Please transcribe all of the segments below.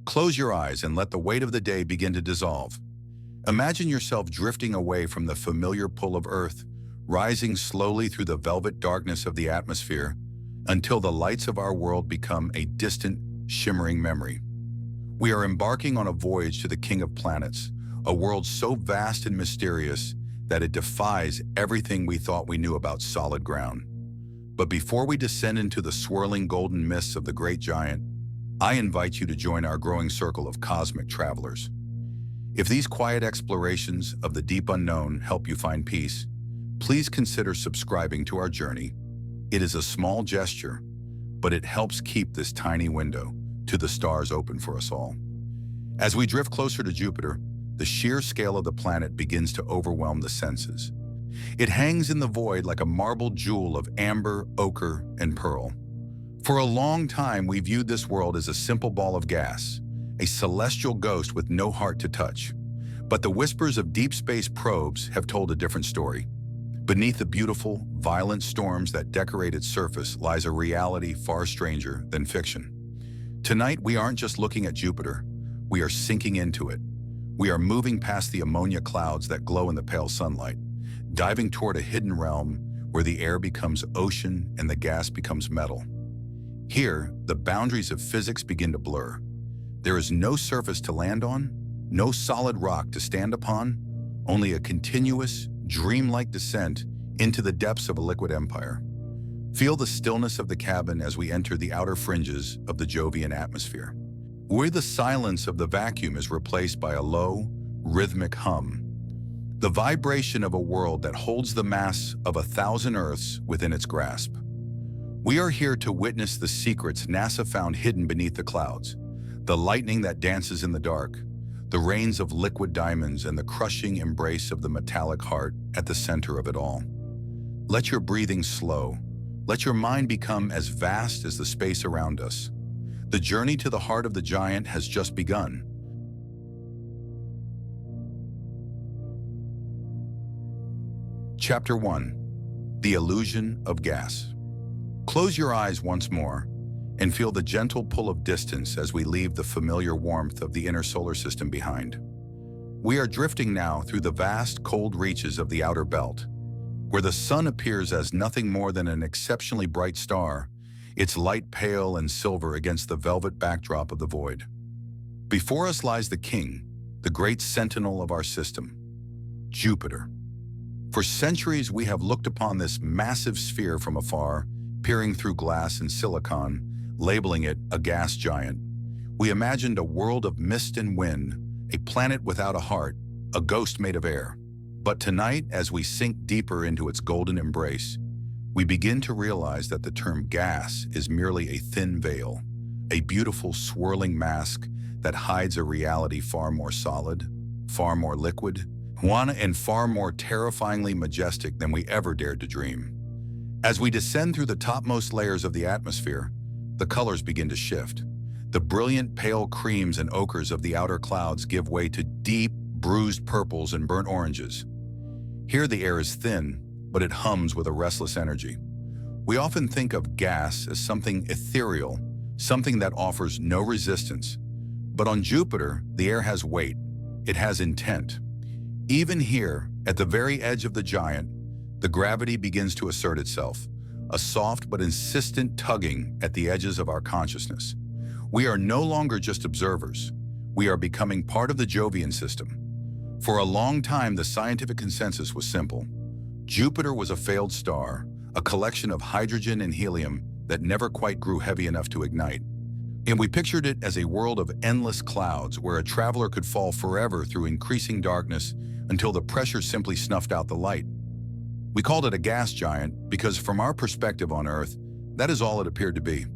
Close your eyes and let the weight of the day begin to dissolve. Imagine yourself drifting away from the familiar pull of Earth, rising slowly through the velvet darkness of the atmosphere until the lights of our world become a distant, shimmering memory. We are embarking on a voyage to the King of Planets, a world so vast and mysterious that it defies everything we thought we knew about solid ground. But before we descend into the swirling golden mists of the great giant, I invite you to join our growing circle of cosmic travelers. If these quiet explorations of the deep unknown help you find peace, please consider subscribing to our journey. It is a small gesture, but it helps keep this tiny window to the stars open for us all. As we drift closer to Jupiter, the sheer scale of the planet begins to overwhelm the senses. It hangs in the void like a marble jewel of amber, ochre, and pearl. For a long time, we viewed this world as a simple ball of gas, a celestial ghost with no heart to touch. But the whispers of deep space probes have told a different story. Beneath the beautiful, violent storms that decorate its surface lies a reality far stranger than fiction. Tonight, we aren't just looking at Jupiter, we are sinking into it. We are moving past the ammonia clouds that glow in the pale sunlight, diving toward a hidden realm where the air becomes ocean and the gas becomes metal. Here, the boundaries of physics begin to blur. There is no surface to land on, no solid rock to stand upon, only a continuous, dreamlike descent into the depths of a liquid empire. Feel the stillness of the cabin as we enter the outer fringes of the Jovian atmosphere, where the silence of the vacuum is replaced by a low, rhythmic hum, the vibration of a world that holds the mass of 1,000 Earths within its grasp. We are here to witness the secrets NASA found hidden beneath the clouds, the lightning that dances in the dark, the rains of liquid diamonds, and the crushing embrace of the metallic heart at the center of it all. Let your breathing slow. Let your mind become as vast as the space around us. The journey to the heart of the giant has just begun. Chapter 1. The Illusion of Gas. Close your eyes once more and feel the gentle pull of distance as we leave the familiar warmth of the inner solar system behind. We are drifting now through the vast, cold reaches of the outer belt, where the sun appears as nothing more than an exceptionally bright star, its light pale and silver against the velvet backdrop of the void. Before us lies the king, the great sentinel of our system, Jupiter. For centuries, we have looked upon this massive sphere from afar, peering through glass and silicon, labeling it a gas giant. We imagined a world of mist and wind, a planet without a heart, a ghost made of air. But tonight, as we sink deeper into its golden embrace, we begin to realize that the term gas is merely a thin veil, a beautiful swirling mask that hides a reality far more solid, far more liquid, and far more terrifyingly majestic than we ever dared to dream. As we descend through the topmost layers of the atmosphere, the colors begin to shift. The brilliant pale creams and ochres of the outer clouds give way to deep, bruised purples and burnt oranges. Here the air is thin, but it hums with a restless energy. We often think of gas as something ethereal, something that offers no resistance. But on Jupiter, the air has weight. It has intent. Even here, at the very edge of the giant, the gravity begins to assert itself, a soft but insistent tugging at the edges of our consciousness. We are no longer just observers. We are becoming part of the Jovian system. For a long time, the scientific consensus was simple. Jupiter was a failed star, a collection of hydrogen and helium that never quite grew heavy enough to ignite. And we pictured it as a world of endless clouds where a traveler could fall forever through increasing darkness until the pressure simply snuffed out the light. We called it a gas giant because from our perspective on Earth, that is all it appeared to be.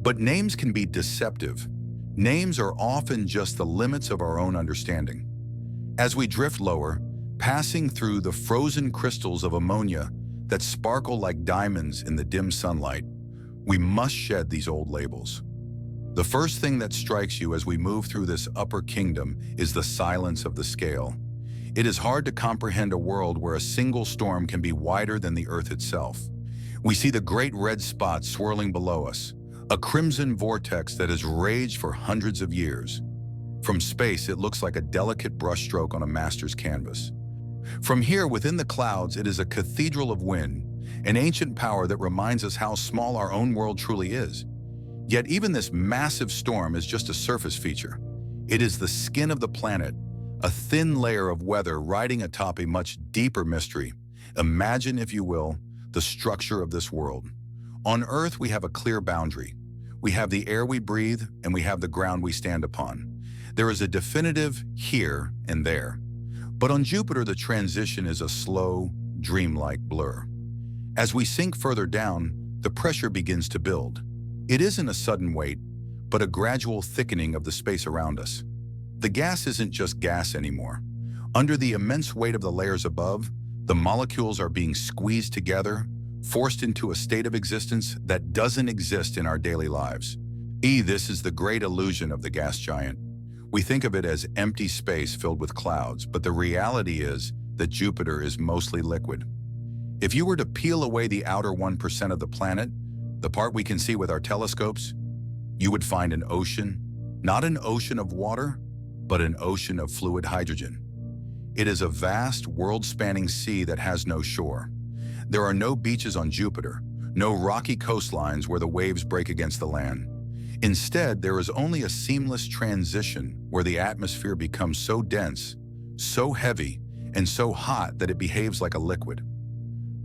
But names can be deceptive. Names are often just the limits of our own understanding. As we drift lower, passing through the frozen crystals of ammonia that sparkle like diamonds in the dim sunlight, we must shed these old labels. The first thing that strikes you as we move through this upper kingdom is the silence of the scale. It is hard to comprehend a world where a single storm can be wider than the Earth itself. We see the great red spots swirling below us, a crimson vortex that has raged for hundreds of years. From space, it looks like a delicate brushstroke on a master's canvas. From here, within the clouds, it is a cathedral of wind, an ancient power that reminds us how small our own world truly is. Yet even this massive storm is just a surface feature. It is the skin of the planet, a thin layer of weather riding atop a much deeper mystery. Imagine, if you will, the structure of this world. On Earth, we have a clear boundary. We have the air we breathe, and we have the ground we stand upon. There is a definitive here and there. But on Jupiter, the transition is a slow, dreamlike blur. As we sink further down, the pressure begins to build. It isn't a sudden weight, but a gradual thickening of the space around us. The gas isn't just gas anymore. Under the immense weight of the layers above, the molecules are being squeezed together, forced into a state of existence that doesn't exist in our daily lives. This is the great illusion of the gas giant. We think of it as empty space filled with clouds, but the reality is that Jupiter is mostly liquid. If you were to peel away the outer 1% of the planet, the part we can see with our telescopes, you would find an ocean, not an ocean of water, but an ocean of fluid hydrogen. It is a vast, world-spanning sea that has no shore. There are no beaches on Jupiter, no rocky coastlines where the waves break against the land. Instead, there is only a seamless transition where the atmosphere becomes so dense, so heavy, and so hot that it behaves like a liquid.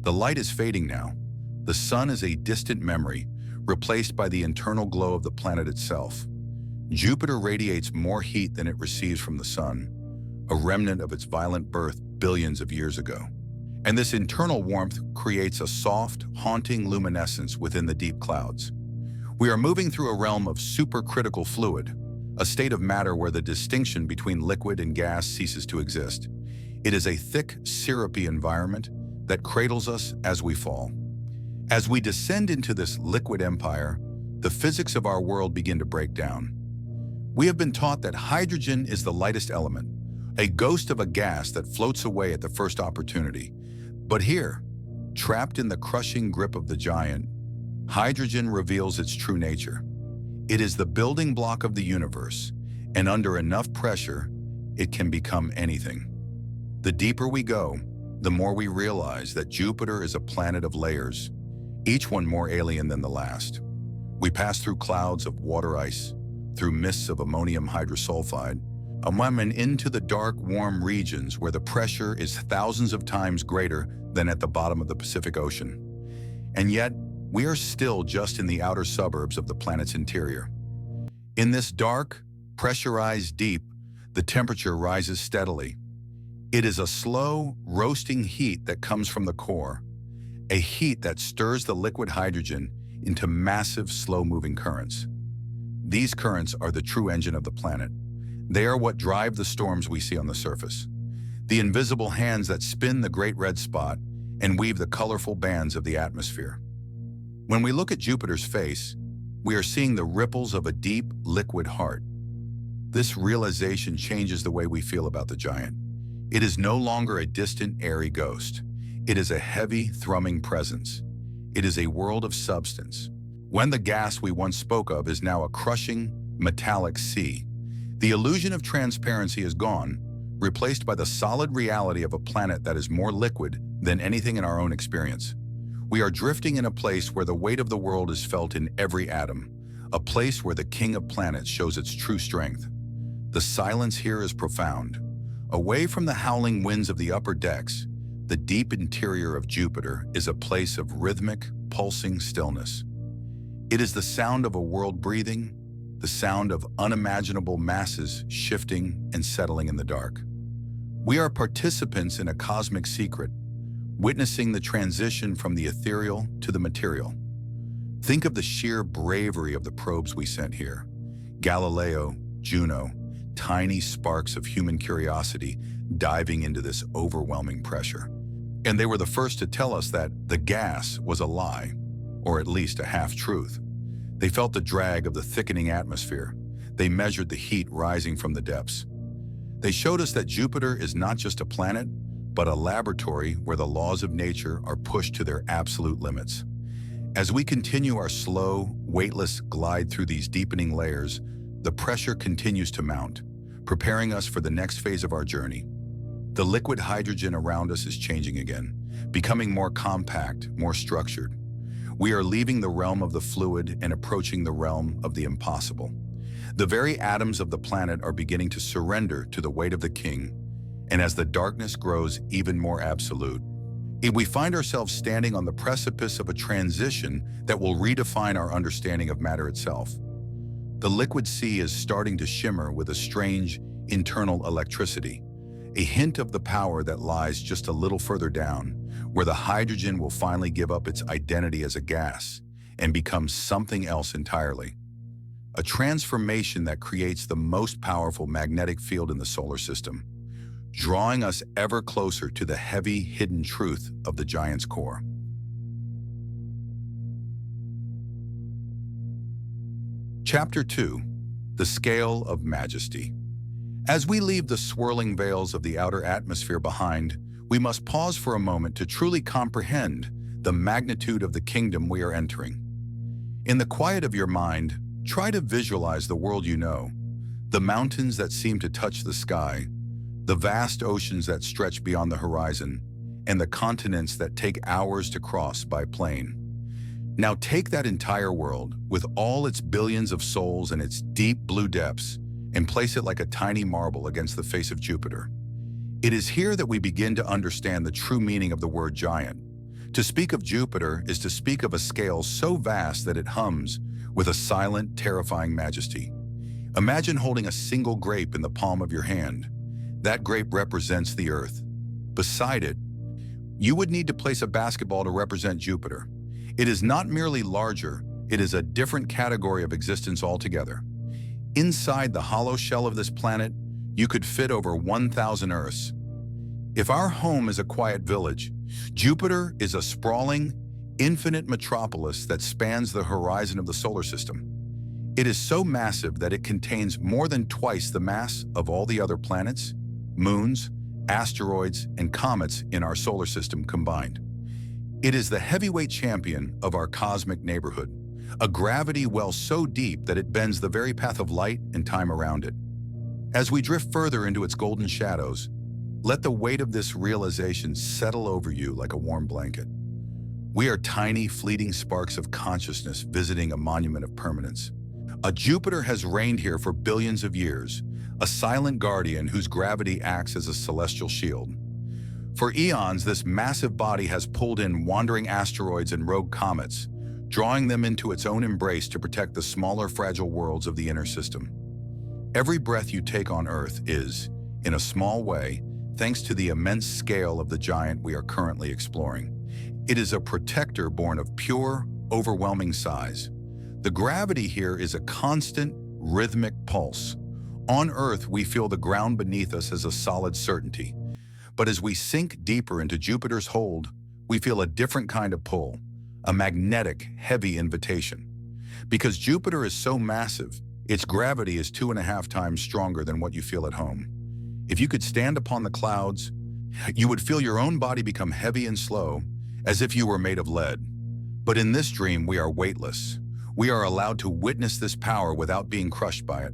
The light is fading now. The sun is a distant memory, replaced by the internal glow of the planet itself. Jupiter radiates more heat than it receives from the sun, a remnant of its violent birth billions of years ago. And this internal warmth creates a soft, haunting luminescence within the deep clouds. We are moving through a realm of supercritical fluid, a state of matter where the distinction between liquid and gas ceases to exist. It is a thick, syrupy environment that cradles us as we fall. As we descend into this liquid empire, the physics of our world begin to break down. We have been taught that hydrogen is the lightest element, a ghost of a gas that floats away at the first opportunity. But here, trapped in the crushing grip of the giant, hydrogen reveals its true nature. It is the building block of the universe, and under enough pressure, it can become anything. The deeper we go, the more we realize that Jupiter is a planet of layers, each one more alien than the last. We pass through clouds of water ice, through mists of ammonium hydrosulfide, and into the dark, warm regions where the pressure is thousands of times greater than at the bottom of the Pacific Ocean. And yet, we are still just in the outer suburbs of the planet's interior. In this dark, pressurized deep, the temperature rises steadily. It is a slow, roasting heat that comes from the core, a heat that stirs the liquid hydrogen into massive, slow-moving currents. These currents are the true engine of the planet. They are what drive the storms we see on the surface, the invisible hands that spin the great red spot and weave the colorful bands of the atmosphere. When we look at Jupiter's face, we are seeing the ripples of a deep, liquid heart. This realization changes the way we feel about the giant. It is no longer a distant, airy ghost. It is a heavy, thrumming presence. It is a world of substance. When the gas we once spoke of is now a crushing, metallic sea, the illusion of transparency is gone, replaced by the solid reality of a planet that is more liquid than anything in our own experience. We are drifting in a place where the weight of the world is felt in every atom, a place where the king of planets shows its true strength. The silence here is profound. Away from the howling winds of the upper decks, the deep interior of Jupiter is a place of rhythmic, pulsing stillness. It is the sound of a world breathing, the sound of unimaginable masses shifting and settling in the dark. We are participants in a cosmic secret, witnessing the transition from the ethereal to the material. Think of the sheer bravery of the probes we sent here. Galileo, Juno, tiny sparks of human curiosity diving into this overwhelming pressure. And they were the first to tell us that the gas was a lie, or at least a half-truth. They felt the drag of the thickening atmosphere. They measured the heat rising from the depths. They showed us that Jupiter is not just a planet, but a laboratory where the laws of nature are pushed to their absolute limits. As we continue our slow, weightless glide through these deepening layers, the pressure continues to mount, preparing us for the next phase of our journey. The liquid hydrogen around us is changing again, becoming more compact, more structured. We are leaving the realm of the fluid and approaching the realm of the impossible. The very atoms of the planet are beginning to surrender to the weight of the king, and as the darkness grows even more absolute, we find ourselves standing on the precipice of a transition that will redefine our understanding of matter itself. The liquid sea is starting to shimmer with a strange internal electricity, a hint of the power that lies just a little further down, where the hydrogen will finally give up its identity as a gas and become something else entirely. A transformation that creates the most powerful magnetic field in the solar system, drawing us ever closer to the heavy, hidden truth of the giant's core. Chapter 2. The Scale of Majesty. As we leave the swirling veils of the outer atmosphere behind, we must pause for a moment to truly comprehend the magnitude of the kingdom we are entering. In the quiet of your mind, try to visualize the world you know, the mountains that seem to touch the sky, the vast oceans that stretch beyond the horizon, and the continents that take hours to cross by plane. Now take that entire world, with all its billions of souls and its deep blue depths, and place it like a tiny marble against the face of Jupiter. It is here that we begin to understand the true meaning of the word giant. To speak of Jupiter is to speak of a scale so vast that it hums with a silent, terrifying majesty. Imagine holding a single grape in the palm of your hand. That grape represents the Earth. Beside it, you would need to place a basketball to represent Jupiter. It is not merely larger, it is a different category of existence altogether. Inside the hollow shell of this planet, you could fit over 1,000 Earths. If our home is a quiet village, Jupiter is a sprawling, infinite metropolis that spans the horizon of the solar system. It is so massive that it contains more than twice the mass of all the other planets, moons, asteroids, and comets in our solar system combined. It is the heavyweight champion of our cosmic neighborhood, a gravity well so deep that it bends the very path of light and time around it. As we drift further into its golden shadows, let the weight of this realization settle over you like a warm blanket. We are tiny, fleeting sparks of consciousness visiting a monument of permanence. A Jupiter has reigned here for billions of years, a silent guardian whose gravity acts as a celestial shield. For eons, this massive body has pulled in wandering asteroids and rogue comets, drawing them into its own embrace to protect the smaller, fragile worlds of the inner system. Every breath you take on Earth is, in a small way, thanks to the immense scale of the giant we are currently exploring. It is a protector born of pure, overwhelming size. The gravity here is a constant, rhythmic pulse. On Earth, we feel the ground beneath us as a solid certainty. But as we sink deeper into Jupiter's hold, we feel a different kind of pull, a magnetic, heavy invitation. Because Jupiter is so massive, its gravity is 2.5 times stronger than what you feel at home. If you could stand upon the clouds, you would feel your own body become heavy and slow, as if you were made of lead. But in this dream, we are weightless. We are allowed to witness this power without being crushed by it.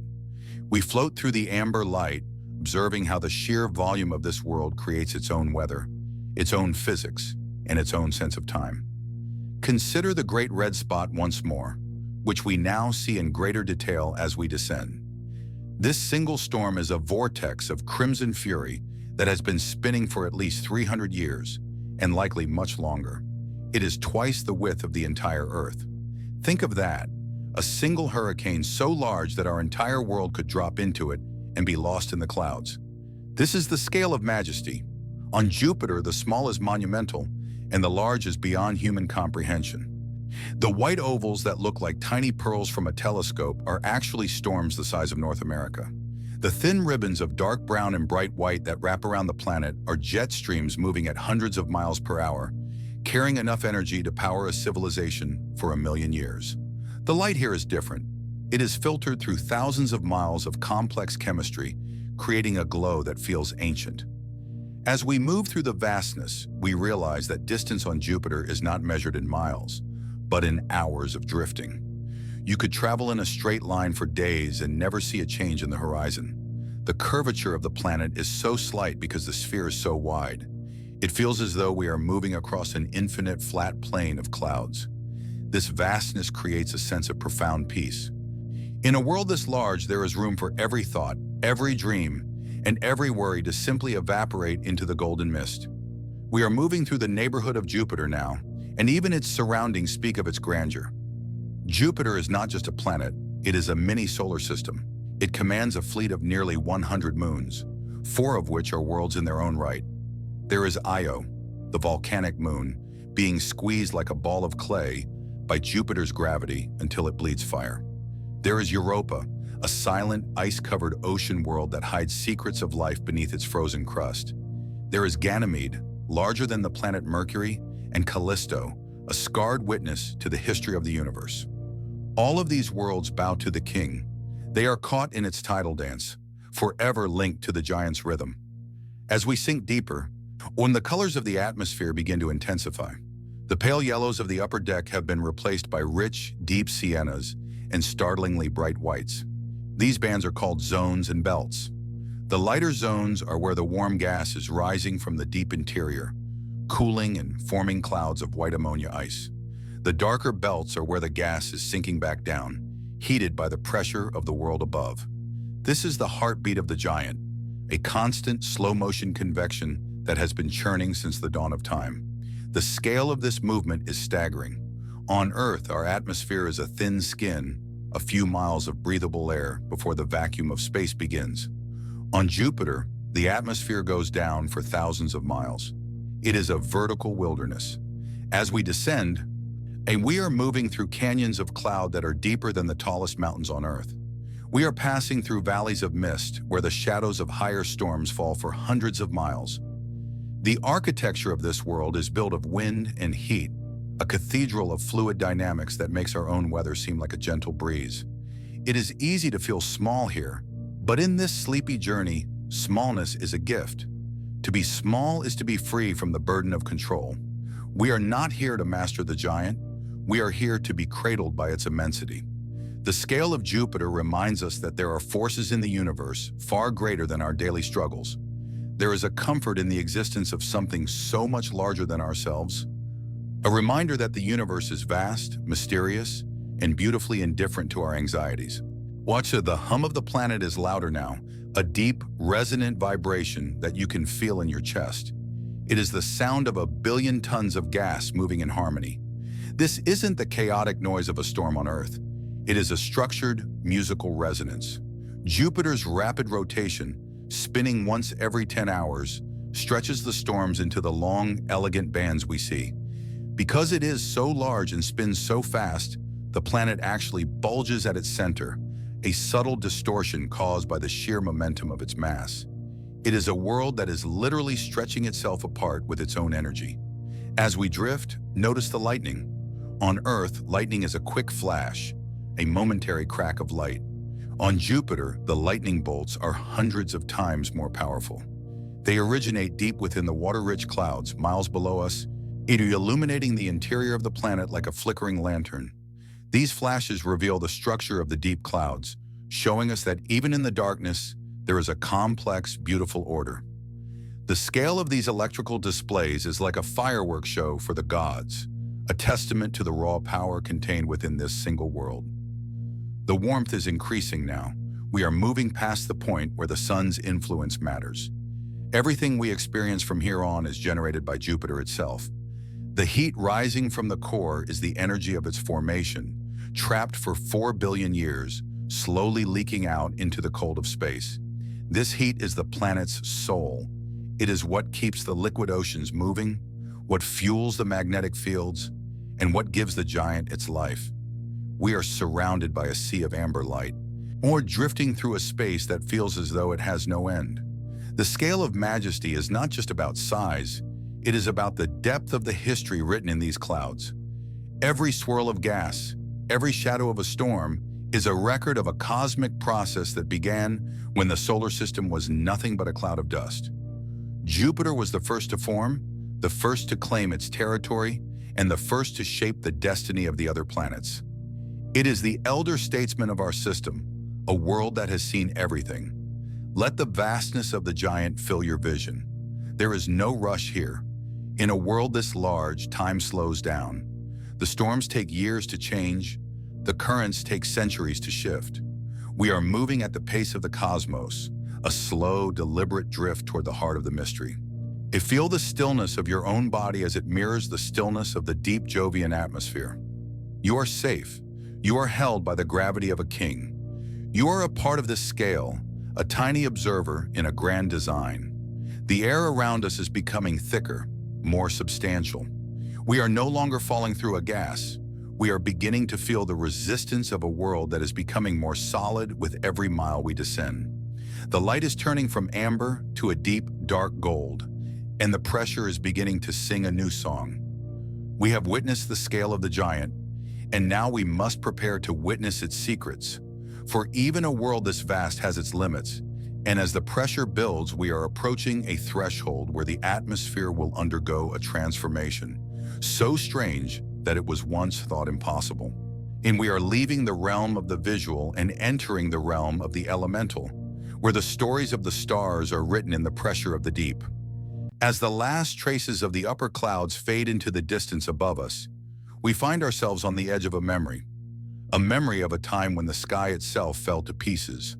We float through the amber light, observing how the sheer volume of this world creates its own weather, its own physics, and its own sense of time. Consider the great red spot once more, which we now see in greater detail as we descend. This single storm is a vortex of crimson fury that has been spinning for at least 300 years, and likely much longer. It is twice the width of the entire Earth. Think of that, a single hurricane so large that our entire world could drop into it and be lost in the clouds. This is the scale of majesty. On Jupiter, the small is monumental, and the large is beyond human comprehension. The white ovals that look like tiny pearls from a telescope are actually storms the size of North America. The thin ribbons of dark brown and bright white that wrap around the planet are jet streams moving at hundreds of miles per hour, carrying enough energy to power a civilization for 1,000,000 years. The light here is different. It is filtered through thousands of miles of complex chemistry, creating a glow that feels ancient. As we move through the vastness, we realize that distance on Jupiter is not measured in miles, but in hours of drifting. You could travel in a straight line for days and never see a change in the horizon. The curvature of the planet is so slight because the sphere is so wide. It feels as though we are moving across an infinite flat plane of clouds. This vastness creates a sense of profound peace. In a world this large, there is room for every thought, every dream, and every worry to simply evaporate into the golden mist. We are moving through the neighborhood of Jupiter now, and even its surroundings speak of its grandeur. Jupiter is not just a planet, it is a mini solar system. It commands a fleet of nearly 100 moons, 4 of which are worlds in their own right. There is Io, the volcanic moon, being squeezed like a ball of clay by Jupiter's gravity until it bleeds fire. There is Europa, a silent, ice-covered ocean world that hides secrets of life beneath its frozen crust. There is Ganymede, larger than the planet Mercury, and Callisto, a scarred witness to the history of the universe. All of these worlds bow to the king. They are caught in its tidal dance, forever linked to the giant's rhythm. As we sink deeper, when the colors of the atmosphere begin to intensify, the pale yellows of the upper deck have been replaced by rich, deep siennas and startlingly bright whites. These bands are called zones and belts. The lighter zones are where the warm gas is rising from the deep interior, cooling and forming clouds of white ammonia ice. The darker belts are where the gas is sinking back down, heated by the pressure of the world above. This is the heartbeat of the giant, a constant, slow-motion convection that has been churning since the dawn of time. The scale of this movement is staggering. On Earth, our atmosphere is a thin skin, a few miles of breathable air before the vacuum of space begins. On Jupiter, the atmosphere goes down for thousands of miles. It is a vertical wilderness. As we descend, we are moving through canyons of cloud that are deeper than the tallest mountains on Earth. We are passing through valleys of mist where the shadows of higher storms fall for hundreds of miles. The architecture of this world is built of wind and heat, a cathedral of fluid dynamics that makes our own weather seem like a gentle breeze. It is easy to feel small here, but in this sleepy journey, smallness is a gift. To be small is to be free from the burden of control. We are not here to master the giant. We are here to be cradled by its immensity. The scale of Jupiter reminds us that there are forces in the universe far greater than our daily struggles. There is a comfort in the existence of something so much larger than ourselves, a reminder that the universe is vast, mysterious, and beautifully indifferent to our anxieties. Watch the hum of the planet is louder now, a deep, resonant vibration that you can feel in your chest. It is the sound of 1 billion tons of gas moving in harmony. This isn't the chaotic noise of a storm on Earth. It is a structured, musical resonance. Jupiter's rapid rotation, spinning once every 10 hours, stretches the storms into the long, elegant bands we see. Because it is so large and spins so fast, the planet actually bulges at its center, a subtle distortion caused by the sheer momentum of its mass. It is a world that is literally stretching itself apart with its own energy. As we drift, notice the lightning. On Earth, lightning is a quick flash, a momentary crack of light. On Jupiter, the lightning bolts are hundreds of times more powerful. They originate deep within the water-rich clouds miles below us, illuminating the interior of the planet like a flickering lantern. These flashes reveal the structure of the deep clouds, showing us that even in the darkness, there is a complex, beautiful order. The scale of these electrical displays is like a fireworks show for the gods, a testament to the raw power contained within this single world. The warmth is increasing now. We are moving past the point where the sun's influence matters. Everything we experience from here on is generated by Jupiter itself. The heat rising from the core is the energy of its formation, trapped for 4 billion years, slowly leaking out into the cold of space. This heat is the planet's soul. It is what keeps the liquid oceans moving, what fuels the magnetic fields, and what gives the giant its life. We are surrounded by a sea of amber light, or drifting through a space that feels as though it has no end. The scale of majesty is not just about size, it is about the depth of the history written in these clouds. Every swirl of gas, every shadow of a storm, is a record of a cosmic process that began when the solar system was nothing but a cloud of dust. Jupiter was the first to form, the first to claim its territory, and the first to shape the destiny of the other planets. It is the elder statesman of our system, a world that has seen everything. Let the vastness of the giant fill your vision. There is no rush here. In a world this large, time slows down. The storms take years to change. The currents take centuries to shift. We are moving at the pace of the cosmos, a slow, deliberate drift toward the heart of the mystery. Feel the stillness of your own body as it mirrors the stillness of the deep Jovian atmosphere. You are safe. You are held by the gravity of a king. You are a part of this scale, a tiny observer in a grand design. The air around us is becoming thicker, more substantial. We are no longer falling through a gas. We are beginning to feel the resistance of a world that is becoming more solid with every mile we descend. The light is turning from amber to a deep, dark gold, and the pressure is beginning to sing a new song. We have witnessed the scale of the giant, and now we must prepare to witness its secrets. For even a world this vast has its limits, and as the pressure builds, we are approaching a threshold where the atmosphere will undergo a transformation, so strange that it was once thought impossible. And we are leaving the realm of the visual and entering the realm of the elemental, where the stories of the stars are written in the pressure of the deep. As the last traces of the upper clouds fade into the distance above us, we find ourselves on the edge of a memory of a time when the sky itself fell to pieces,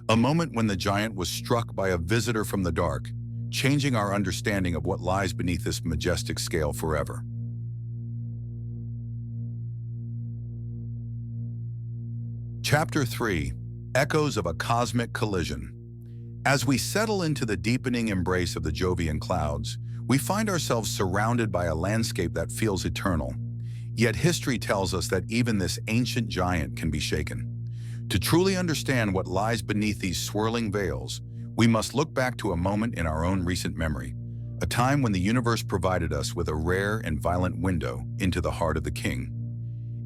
a moment when the giant was struck by a visitor from the dark, changing our understanding of what lies beneath this majestic scale forever. Chapter 3: Echoes of a Cosmic Collision. As we settle into the deepening embrace of the Jovian clouds, we find ourselves surrounded by a landscape that feels eternal. Yet history tells us that even this ancient giant can be shaken. To truly understand what lies beneath these swirling veils, we must look back to a moment in our own recent memory, a time when the universe provided us with a rare and violent window into the heart of the king.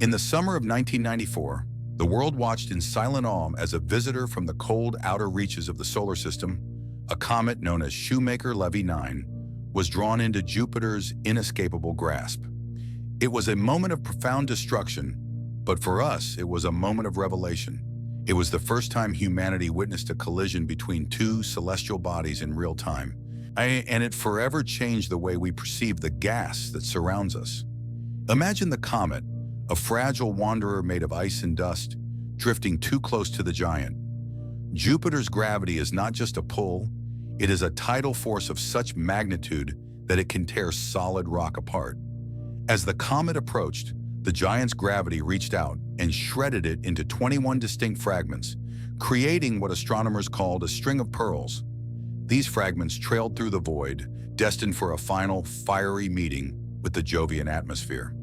In the summer of 1994, the world watched in silent awe as a visitor from the cold outer reaches of the solar system, a comet known as Shoemaker-Levy 9, was drawn into Jupiter's inescapable grasp. It was a moment of profound destruction, but for us, it was a moment of revelation. It was the first time humanity witnessed a collision between two celestial bodies in real time, and it forever changed the way we perceive the gas that surrounds us. Imagine the comet, a fragile wanderer made of ice and dust, drifting too close to the giant. Jupiter's gravity is not just a pull, it is a tidal force of such magnitude that it can tear solid rock apart. As the comet approached, the giant's gravity reached out and shredded it into 21 distinct fragments, creating what astronomers called a string of pearls. These fragments trailed through the void, destined for a final, fiery meeting with the Jovian atmosphere.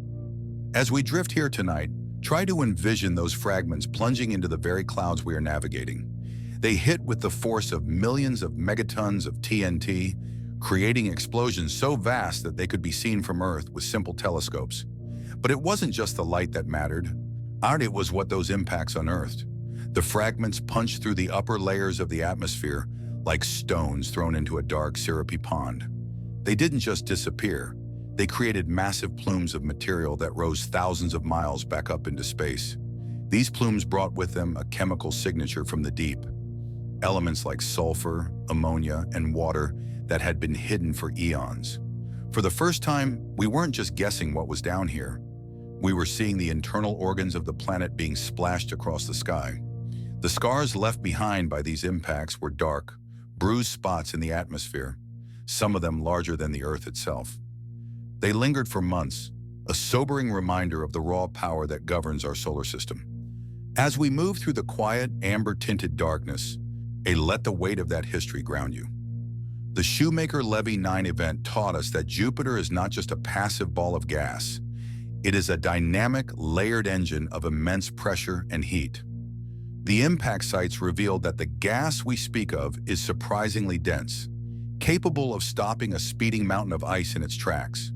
As we drift here tonight, try to envision those fragments plunging into the very clouds we are navigating. They hit with the force of millions of megatons of TNT, creating explosions so vast that they could be seen from Earth with simple telescopes. But it wasn't just the light that mattered. It was what those impacts unearthed. The fragments punched through the upper layers of the atmosphere like stones thrown into a dark, syrupy pond. They didn't just disappear. They created massive plumes of material that rose thousands of miles back up into space. These plumes brought with them a chemical signature from the deep. Elements like sulfur, ammonia, and water that had been hidden for eons. For the first time, we weren't just guessing what was down here. We were seeing the internal organs of the planet being splashed across the sky. The scars left behind by these impacts were dark, bruised spots in the atmosphere, some of them larger than the Earth itself. They lingered for months, a sobering reminder of the raw power that governs our solar system. As we move through the quiet, amber-tinted darkness, let the weight of that history ground you. The Shoemaker-Levy 9 event taught us that Jupiter is not just a passive ball of gas. It is a dynamic, layered engine of immense pressure and heat. The impact sites revealed that the gas we speak of is surprisingly dense, capable of stopping a speeding mountain of ice in its tracks.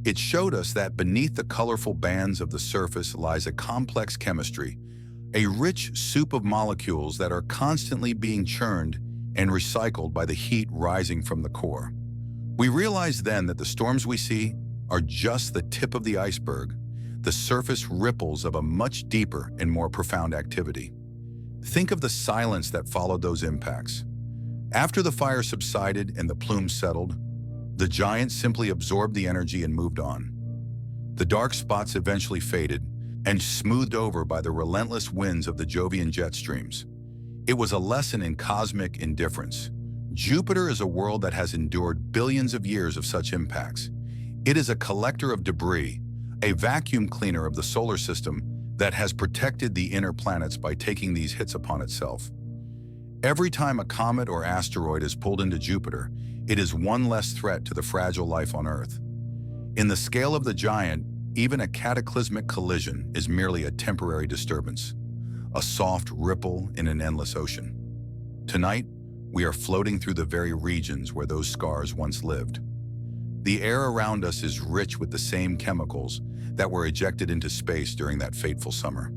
It showed us that beneath the colorful bands of the surface lies a complex chemistry, a rich soup of molecules that are constantly being churned and recycled by the heat rising from the core. We realized then that the storms we see, are just the tip of the iceberg, the surface ripples of a much deeper and more profound activity. Think of the silence that followed those impacts. After the fire subsided and the plumes settled, the giant simply absorbed the energy and moved on. The dark spots eventually faded and smoothed over by the relentless winds of the Jovian jet streams. It was a lesson in cosmic indifference. Jupiter is a world that has endured billions of years of such impacts. It is a collector of debris, a vacuum cleaner of the solar system that has protected the inner planets by taking these hits upon itself. Every time a comet or asteroid is pulled into Jupiter, it is one less threat to the fragile life on Earth. In the scale of the giant, even a cataclysmic collision is merely a temporary disturbance, a soft ripple in an endless ocean. Tonight, we are floating through the very regions where those scars once lived. The air around us is rich with the same chemicals that were ejected into space during that fateful summer.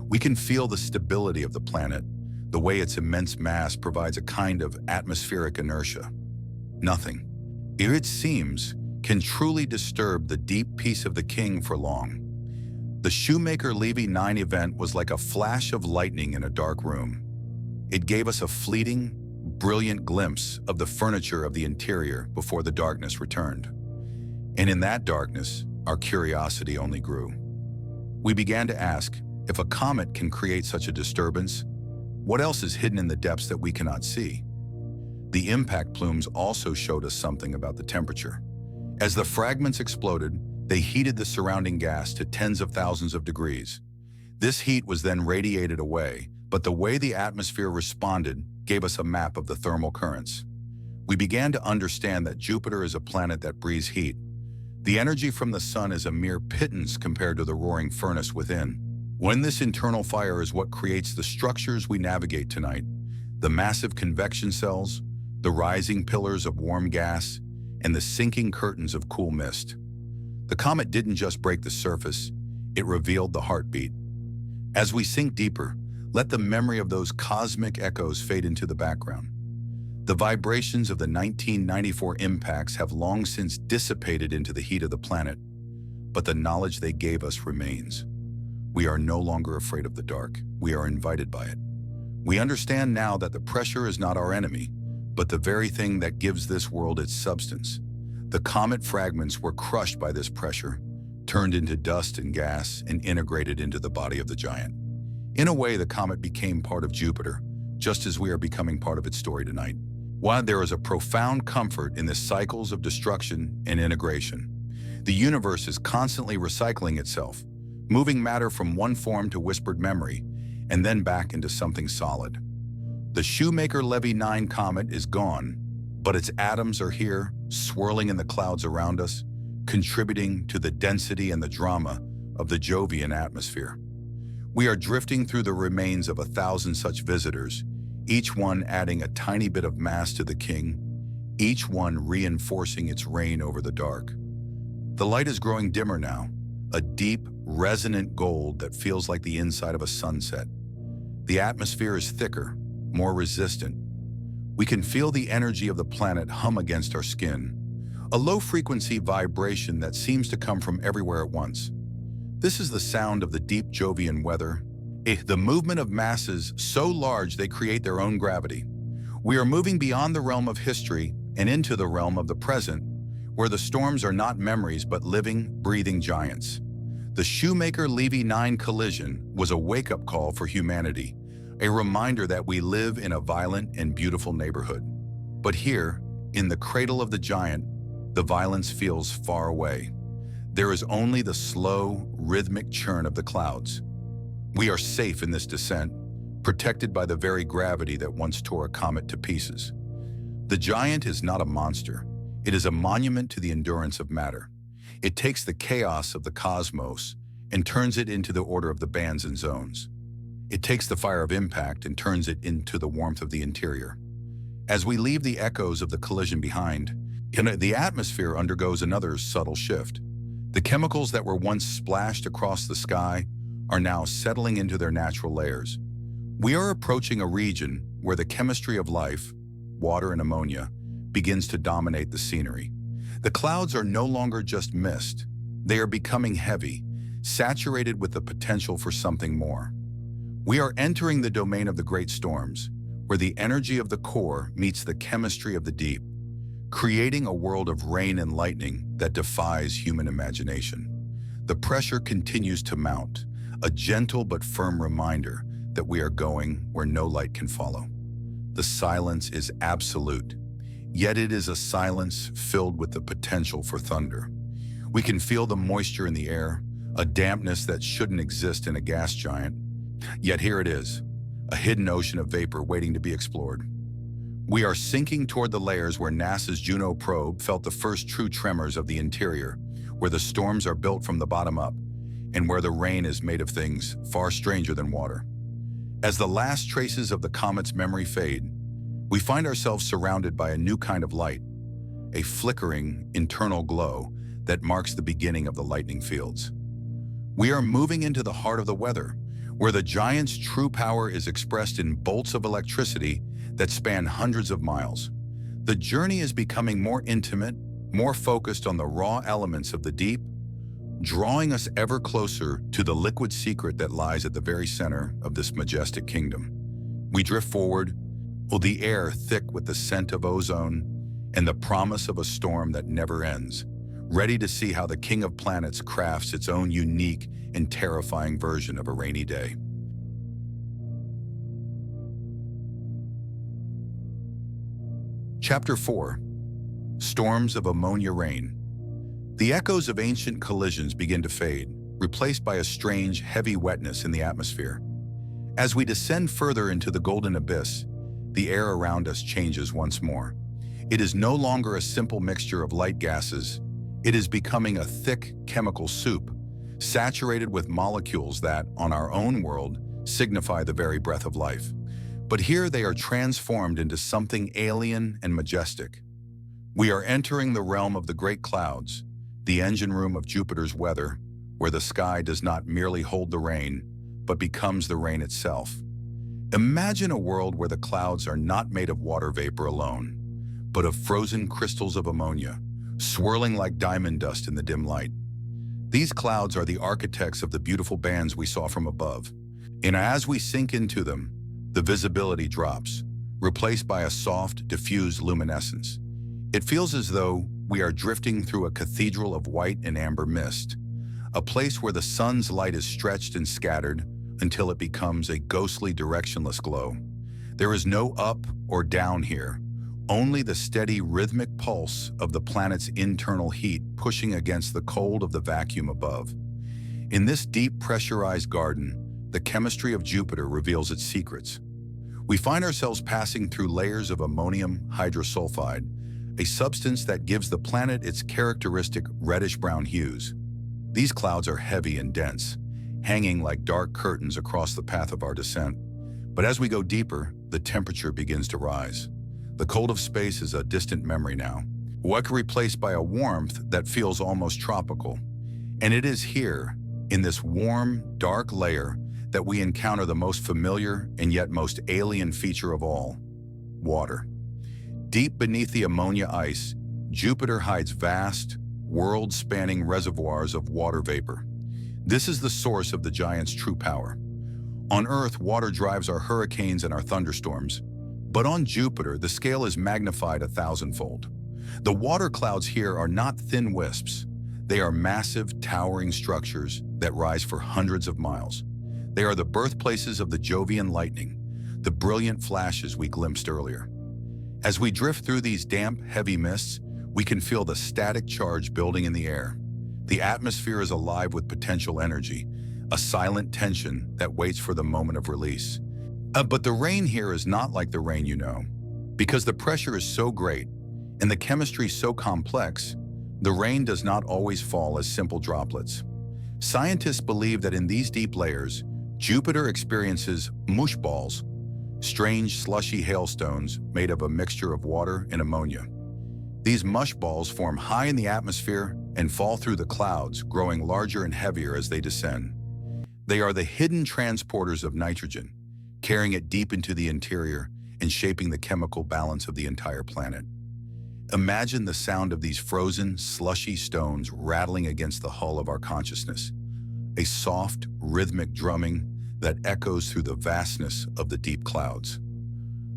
We can feel the stability of the planet, the way its immense mass provides a kind of atmospheric inertia. Nothing, it seems, can truly disturb the deep peace of the king for long. The Shoemaker Levy 9 event was like a flash of lightning in a dark room. It gave us a fleeting, brilliant glimpse of the furniture of the interior before the darkness returned. And in that darkness, our curiosity only grew. We began to ask, if a comet can create such a disturbance, what else is hidden in the depths that we cannot see? The impact plumes also showed us something about the temperature. As the fragments exploded, they heated the surrounding gas to tens of thousands of degrees. This heat was then radiated away, but the way the atmosphere responded gave us a map of the thermal currents. We began to understand that Jupiter is a planet that breathes heat. The energy from the sun is a mere pittance compared to the roaring furnace within. When this internal fire is what creates the structures we navigate tonight, the massive convection cells, the rising pillars of warm gas, and the sinking curtains of cool mist. The comet didn't just break the surface, it revealed the heartbeat. As we sink deeper, let the memory of those cosmic echoes fade into the background. The vibrations of the 1994 impacts have long since dissipated into the heat of the planet, but the knowledge they gave us remains. We are no longer afraid of the dark, we are invited by it. We understand now that the pressure is not our enemy, but the very thing that gives this world its substance. The comet fragments were crushed by this pressure, turned into dust and gas, and integrated into the body of the giant. In a way, the comet became part of Jupiter, just as we are becoming part of its story tonight. While there is a profound comfort in the cycles of destruction and integration, the universe is constantly recycling itself, moving matter from one form to whispered memory, and then back into something solid. The Shoemaker-Levy 9 comet is gone, but its atoms are here, swirling in the clouds around us, contributing to the density and the drama of the Jovian atmosphere. We are drifting through the remains of 1,000 such visitors, each one adding a tiny bit of mass to the king, each one reinforcing its reign over the dark. The light is growing dimmer now, a deep, resonant gold that feels like the inside of a sunset. The atmosphere is thicker, more resistant. We can feel the energy of the planet hum against our skin, a low-frequency vibration that seems to come from everywhere at once. This is the sound of the deep Jovian weather, the movement of masses so large they create their own gravity. We are moving beyond the realm of history and into the realm of the present, where the storms are not memories but living, breathing giants. The Shoemaker-Levy 9 collision was a wake-up call for humanity, a reminder that we live in a violent and beautiful neighborhood. But here, in the cradle of the giant, the violence feels far away. There is only the slow, rhythmic churn of the clouds. We are safe in this descent, protected by the very gravity that once tore a comet to pieces. The giant is not a monster. It is a monument to the endurance of matter. It takes the chaos of the cosmos and turns it into the order of the bands and zones. It takes the fire of impact and turns it into the warmth of the interior. As we leave the echoes of the collision behind, the atmosphere undergoes another subtle shift. The chemicals that were once splashed across the sky are now settling into their natural layers. We are approaching a region where the chemistry of life, water and ammonia, begins to dominate the scenery. The clouds are no longer just mist. They are becoming heavy, saturated with the potential for something more. We are entering the domain of the great storms, where the energy of the core meets the chemistry of the deep, creating a world of rain and lightning that defies human imagination. The pressure continues to mount, a gentle but firm reminder that we are going where no light can follow. The silence is absolute, yet it is a silence filled with the potential for thunder. We can feel the moisture in the air, a dampness that shouldn't exist in a gas giant. Yet here it is, a hidden ocean of vapor waiting to be explored. We are sinking toward the layers where NASA's Juno probe felt the first true tremors of the interior, where the storms are built from the bottom up, and where the rain is made of things far stranger than water. As the last traces of the comet's memory fade, we find ourselves surrounded by a new kind of light, a flickering internal glow that marks the beginning of the lightning fields. We are moving into the heart of the weather, where the giant's true power is expressed in bolts of electricity that span hundreds of miles. The journey is becoming more intimate, more focused on the raw elements of the deep, drawing us ever closer to the liquid secret that lies at the very center of this majestic kingdom. We drift forward, the air thick with the scent of ozone and the promise of a storm that never ends, ready to see how the King of Planets crafts its own unique and terrifying version of a rainy day. Chapter 4. Storms of Ammonia Rain. The echoes of ancient collisions begin to fade, replaced by a strange, heavy wetness in the atmosphere. As we descend further into the golden abyss, the air around us changes once more. It is no longer a simple mixture of light gases. It is becoming a thick chemical soup, saturated with molecules that, on our own world, signify the very breath of life. But here they are transformed into something alien and majestic. We are entering the realm of the great clouds, the engine room of Jupiter's weather, where the sky does not merely hold the rain, but becomes the rain itself. Imagine a world where the clouds are not made of water vapor alone, but of frozen crystals of ammonia, swirling like diamond dust in the dim light. These clouds are the architects of the beautiful bands we saw from above, and as we sink into them, the visibility drops, replaced by a soft, diffused luminescence. It feels as though we are drifting through a cathedral of white and amber mist, a place where the sun's light is stretched and scattered until it becomes a ghostly, directionless glow. There is no up or down here, only the steady, rhythmic pulse of the planet's internal heat pushing against the cold of the vacuum above. In this deep, pressurized garden, the chemistry of Jupiter reveals its secrets. We find ourselves passing through layers of ammonium hydrosulfide, a substance that gives the planet its characteristic reddish-brown hues. These clouds are heavy and dense, hanging like dark curtains across the path of our descent. But as we go deeper, the temperature begins to rise. The cold of space is a distant memory now, replaced by a warmth that feels almost tropical. And it is here, in this warm, dark layer, that we encounter the most familiar and yet most alien feature of all: water. Deep beneath the ammonia ice, Jupiter hides vast, world-spanning reservoirs of water vapor. This is the source of the giant's true power. On Earth, water drives our hurricanes and our thunderstorms, but on Jupiter, the scale is magnified 1,000-fold. The water clouds here are not thin wisps. They are massive, towering structures that rise for hundreds of miles. They are the birthplaces of the Jovian lightning, the brilliant flashes we glimpsed earlier. As we drift through these damp, heavy mists, we can feel the static charge building in the air. The atmosphere is alive with potential energy, a silent tension that waits for the moment of release. But the rain here is not like the rain you know. Because the pressure is so great and the chemistry so complex, the rain does not always fall as simple droplets. Scientists believe that in these deep layers, Jupiter experiences mush balls, strange slushy hailstones made of a mixture of water and ammonia. These mush balls form high in the atmosphere and fall through the clouds, growing larger and heavier as they descend. They are the hidden transporters of nitrogen, carrying it deep into the interior and shaping the chemical balance of the entire planet. Imagine the sound of these frozen, slushy stones rattling against the hull of our consciousness, a soft, rhythmic drumming that echoes through the vastness of the deep clouds.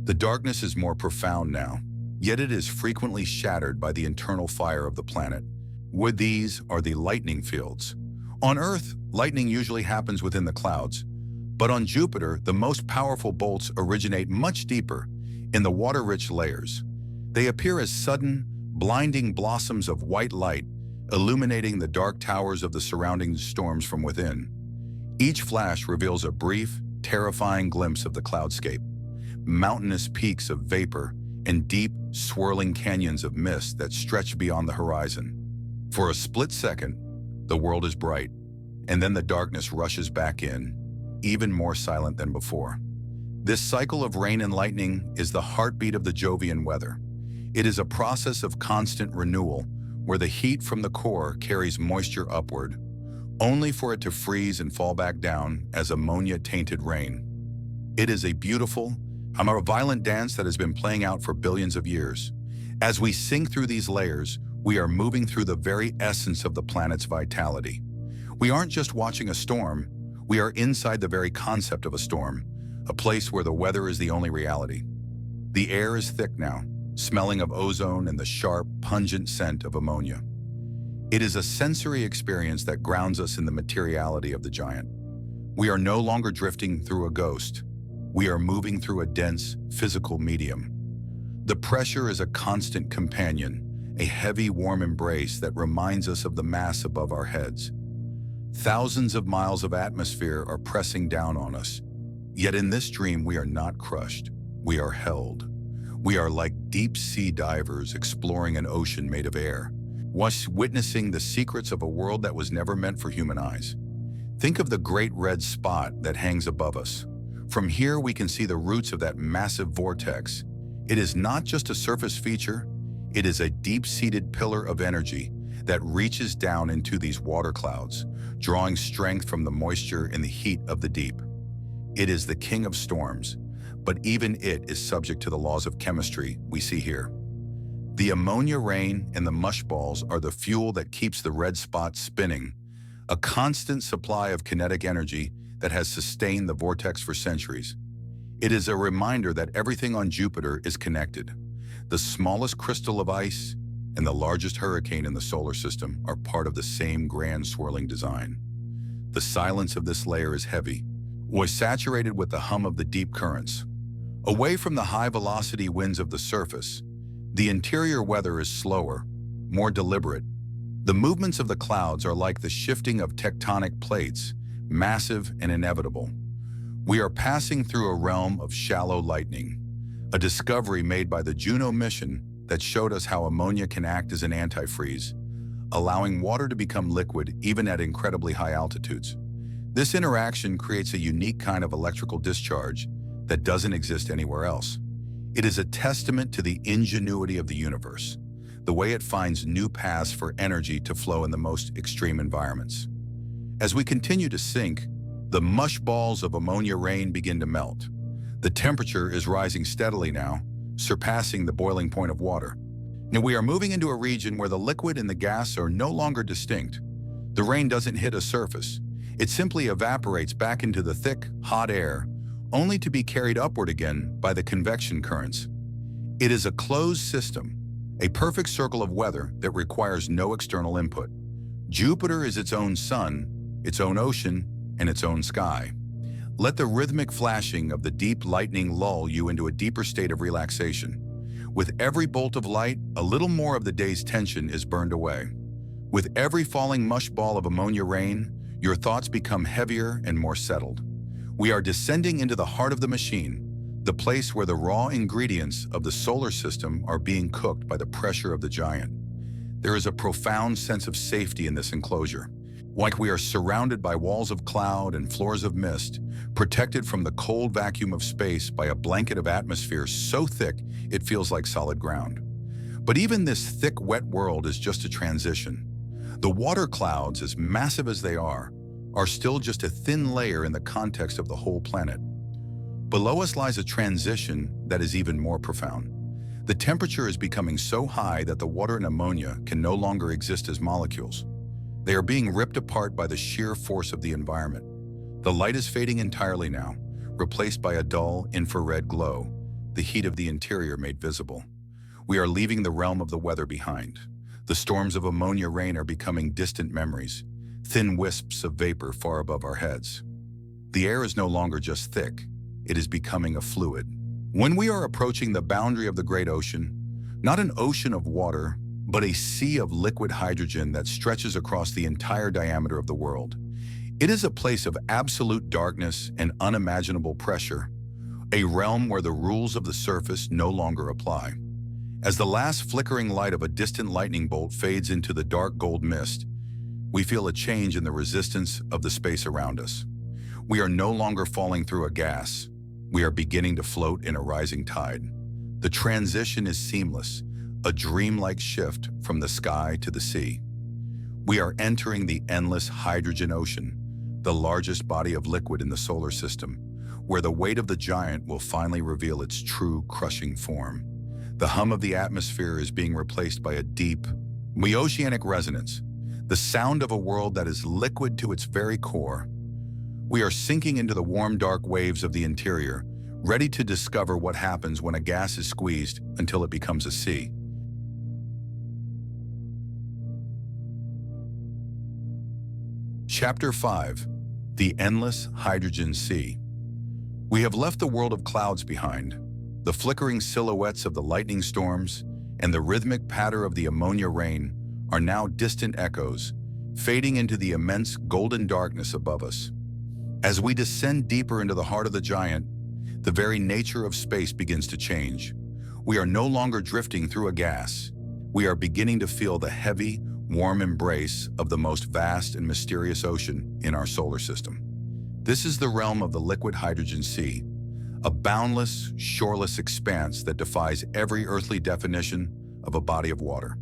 The darkness is more profound now, yet it is frequently shattered by the internal fire of the planet. These are the lightning fields. On Earth, lightning usually happens within the clouds, but on Jupiter, the most powerful bolts originate much deeper, in the water-rich layers. They appear as sudden, blinding blossoms of white light, illuminating the dark towers of the surrounding storms from within. Each flash reveals a brief, terrifying glimpse of the cloudscape, mountainous peaks of vapor and deep, swirling canyons of mist that stretch beyond the horizon. For a split second, the world is bright, and then the darkness rushes back in, even more silent than before. This cycle of rain and lightning is the heartbeat of the Jovian weather. It is a process of constant renewal, where the heat from the core carries moisture upward, only for it to freeze and fall back down as ammonia-tainted rain. It is a beautiful, a violent dance that has been playing out for billions of years. As we sink through these layers, we are moving through the very essence of the planet's vitality. We aren't just watching a storm, we are inside the very concept of a storm, a place where the weather is the only reality. The air is thick now, smelling of ozone and the sharp, pungent scent of ammonia. It is a sensory experience that grounds us in the materiality of the giant. We are no longer drifting through a ghost. We are moving through a dense, physical medium. The pressure is a constant companion, a heavy, warm embrace that reminds us of the mass above our heads. Thousands of miles of atmosphere are pressing down on us. Yet in this dream, we are not crushed. We are held. We are like deep-sea divers exploring an ocean made of air, witnessing the secrets of a world that was never meant for human eyes. Think of the great red spot that hangs above us. From here, we can see the roots of that massive vortex. It is not just a surface feature, it is a deep-seated pillar of energy that reaches down into these water clouds, drawing strength from the moisture and the heat of the deep. It is the king of storms, but even it is subject to the laws of chemistry we see here. The ammonia rain and the mush balls are the fuel that keeps the red spot spinning, a constant supply of kinetic energy that has sustained the vortex for centuries. It is a reminder that everything on Jupiter is connected. The smallest crystal of ice and the largest hurricane in the solar system are part of the same grand swirling design. The silence of this layer is heavy, was saturated with the hum of the deep currents. Away from the high-velocity winds of the surface, the interior weather is slower, more deliberate. The movements of the clouds are like the shifting of tectonic plates, massive and inevitable. We are passing through a realm of shallow lightning, a discovery made by the Juno mission that showed us how ammonia can act as an antifreeze, allowing water to become liquid even at incredibly high altitudes. This interaction creates a unique kind of electrical discharge that doesn't exist anywhere else. It is a testament to the ingenuity of the universe, the way it finds new paths for energy to flow in the most extreme environments. As we continue to sink, the mush balls of ammonia rain begin to melt. The temperature is rising steadily now, surpassing the boiling point of water. Now we are moving into a region where the liquid and the gas are no longer distinct. The rain doesn't hit a surface. It simply evaporates back into the thick, hot air, only to be carried upward again by the convection currents. It is a closed system, a perfect circle of weather that requires no external input. Jupiter is its own sun, its own ocean, and its own sky. Let the rhythmic flashing of the deep lightning lull you into a deeper state of relaxation. With every bolt of light, a little more of the day's tension is burned away. With every falling mush ball of ammonia rain, your thoughts become heavier and more settled. We are descending into the heart of the machine, the place where the raw ingredients of the solar system are being cooked by the pressure of the giant. There is a profound sense of safety in this enclosure, like we are surrounded by walls of cloud and floors of mist, protected from the cold vacuum of space by a blanket of atmosphere so thick it feels like solid ground. But even this thick, wet world is just a transition. The water clouds, as massive as they are still just a thin layer in the context of the whole planet. Below us lies a transition that is even more profound. The temperature is becoming so high that the water and ammonia can no longer exist as molecules. They are being ripped apart by the sheer force of the environment. The light is fading entirely now, replaced by a dull infrared glow, the heat of the interior made visible. We are leaving the realm of the weather behind. The storms of ammonia rain are becoming distant memories, thin wisps of vapor far above our heads. The air is no longer just thick, it is becoming a fluid. When we are approaching the boundary of the great ocean, not an ocean of water, but a sea of liquid hydrogen that stretches across the entire diameter of the world. It is a place of absolute darkness and unimaginable pressure, a realm where the rules of the surface no longer apply. As the last flickering light of a distant lightning bolt fades into the dark gold mist, we feel a change in the resistance of the space around us. We are no longer falling through a gas. We are beginning to float in a rising tide. The transition is seamless, a dreamlike shift from the sky to the sea. We are entering the endless hydrogen ocean, the largest body of liquid in the solar system, where the weight of the giant will finally reveal its true crushing form. The hum of the atmosphere is being replaced by a deep, oceanic resonance, the sound of a world that is liquid to its very core. We are sinking into the warm, dark waves of the interior, ready to discover what happens when a gas is squeezed until it becomes a sea. Chapter 5. The Endless Hydrogen Sea. We have left the world of clouds behind. The flickering silhouettes of the lightning storms and the rhythmic patter of the ammonia rain are now distant echoes, fading into the immense golden darkness above us. As we descend deeper into the heart of the giant, the very nature of space begins to change. We are no longer drifting through a gas. We are beginning to feel the heavy, warm embrace of the most vast and mysterious ocean in our solar system. This is the realm of the liquid hydrogen sea, a boundless, shoreless expanse that defies every earthly definition of a body of water.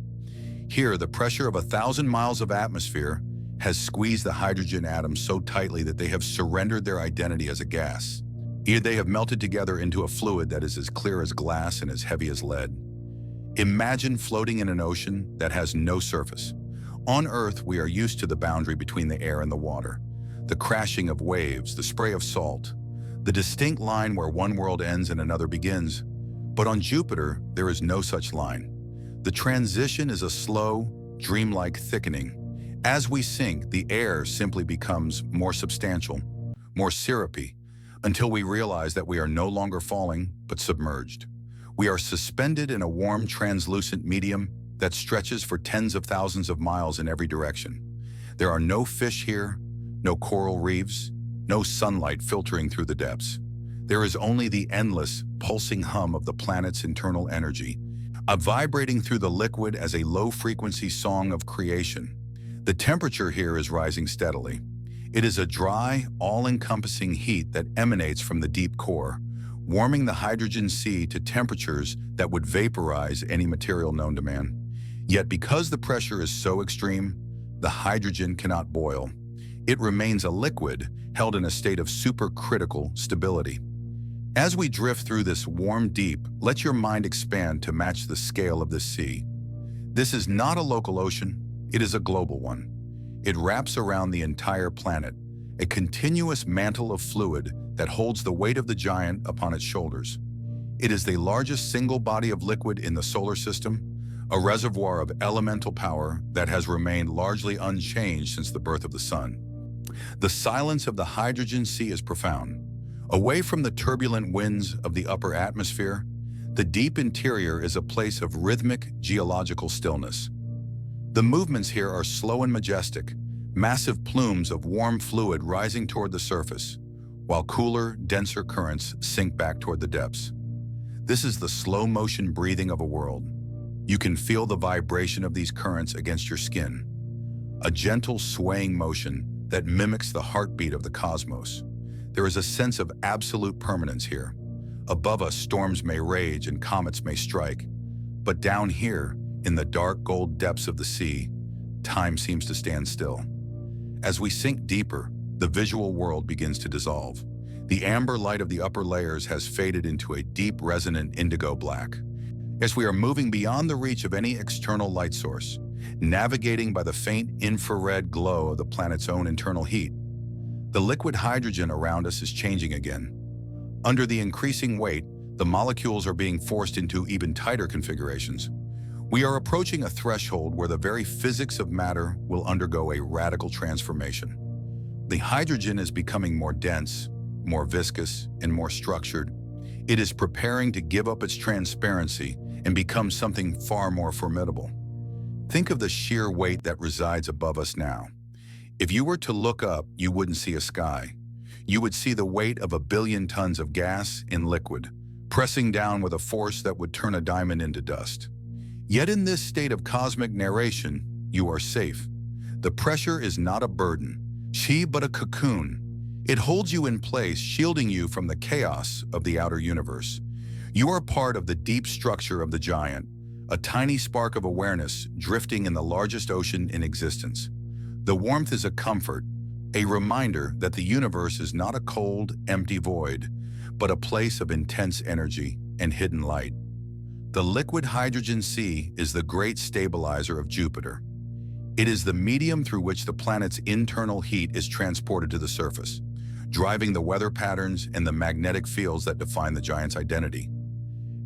Here, the pressure of 1,000 miles of atmosphere has squeezed the hydrogen atoms so tightly that they have surrendered their identity as a gas. Here they have melted together into a fluid that is as clear as glass and as heavy as lead. Imagine floating in an ocean that has no surface. On Earth, we are used to the boundary between the air and the water, the crashing of waves, the spray of salt, the distinct line where one world ends and another begins. But on Jupiter, there is no such line. The transition is a slow, dreamlike thickening. As we sink, the air simply becomes more substantial, more syrupy, until we realize that we are no longer falling, but submerged. We are suspended in a warm, translucent medium that stretches for tens of thousands of miles in every direction. There are no fish here, no coral reefs, no sunlight filtering through the depths. There is only the endless, pulsing hum of the planet's internal energy, vibrating through the liquid as a low-frequency song of creation. The temperature here is rising steadily. It is a dry, all-encompassing heat that emanates from the deep core, warming the hydrogen sea to temperatures that would vaporize any material known to man. Yet because the pressure is so extreme, the hydrogen cannot boil. It remains a liquid held in a state of supercritical stability. As we drift through this warm deep, let your mind expand to match the scale of this sea. This is not a local ocean, it is a global one. It wraps around the entire planet, a continuous mantle of fluid that holds the weight of the giant upon its shoulders. It is the largest single body of liquid in the solar system, a reservoir of elemental power that has remained largely unchanged since the birth of the sun. The silence of the hydrogen sea is profound. Away from the turbulent winds of the upper atmosphere, the deep interior is a place of rhythmic geological stillness. The movements here are slow and majestic, massive plumes of warm fluid rising toward the surface, while cooler, denser currents sink back toward the depths. This is the slow-motion breathing of a world. You can feel the vibration of these currents against your skin, a gentle swaying motion that mimics the heartbeat of the cosmos. There is a sense of absolute permanence here. Above us, storms may rage and comets may strike, but down here, in the dark gold depths of the sea, time seems to stand still. As we sink deeper, the visual world begins to dissolve. The amber light of the upper layers has faded into a deep, resonant indigo black. Yes, we are moving beyond the reach of any external light source, navigating by the faint infrared glow of the planet's own internal heat. The liquid hydrogen around us is changing again. Under the increasing weight, the molecules are being forced into even tighter configurations. We are approaching a threshold where the very physics of matter will undergo a radical transformation. The hydrogen is becoming more dense, more viscous, and more structured. It is preparing to give up its transparency and become something far more formidable. Think of the sheer weight that resides above us now. If you were to look up, you wouldn't see a sky. You would see the weight of 1 billion tons of gas in liquid, pressing down with a force that would turn a diamond into dust. Yet in this state of cosmic narration, you are safe. The pressure is not a burden, but a cocoon. It holds you in place, shielding you from the chaos of the outer universe. You are part of the deep structure of the giant, a tiny spark of awareness drifting in the largest ocean in existence. The warmth is a comfort, a reminder that the universe is not a cold, empty void, but a place of intense energy and hidden light. The liquid hydrogen sea is the great stabilizer of Jupiter. It is the medium through which the planet's internal heat is transported to the surface, driving the weather patterns and the magnetic fields that define the giant's identity.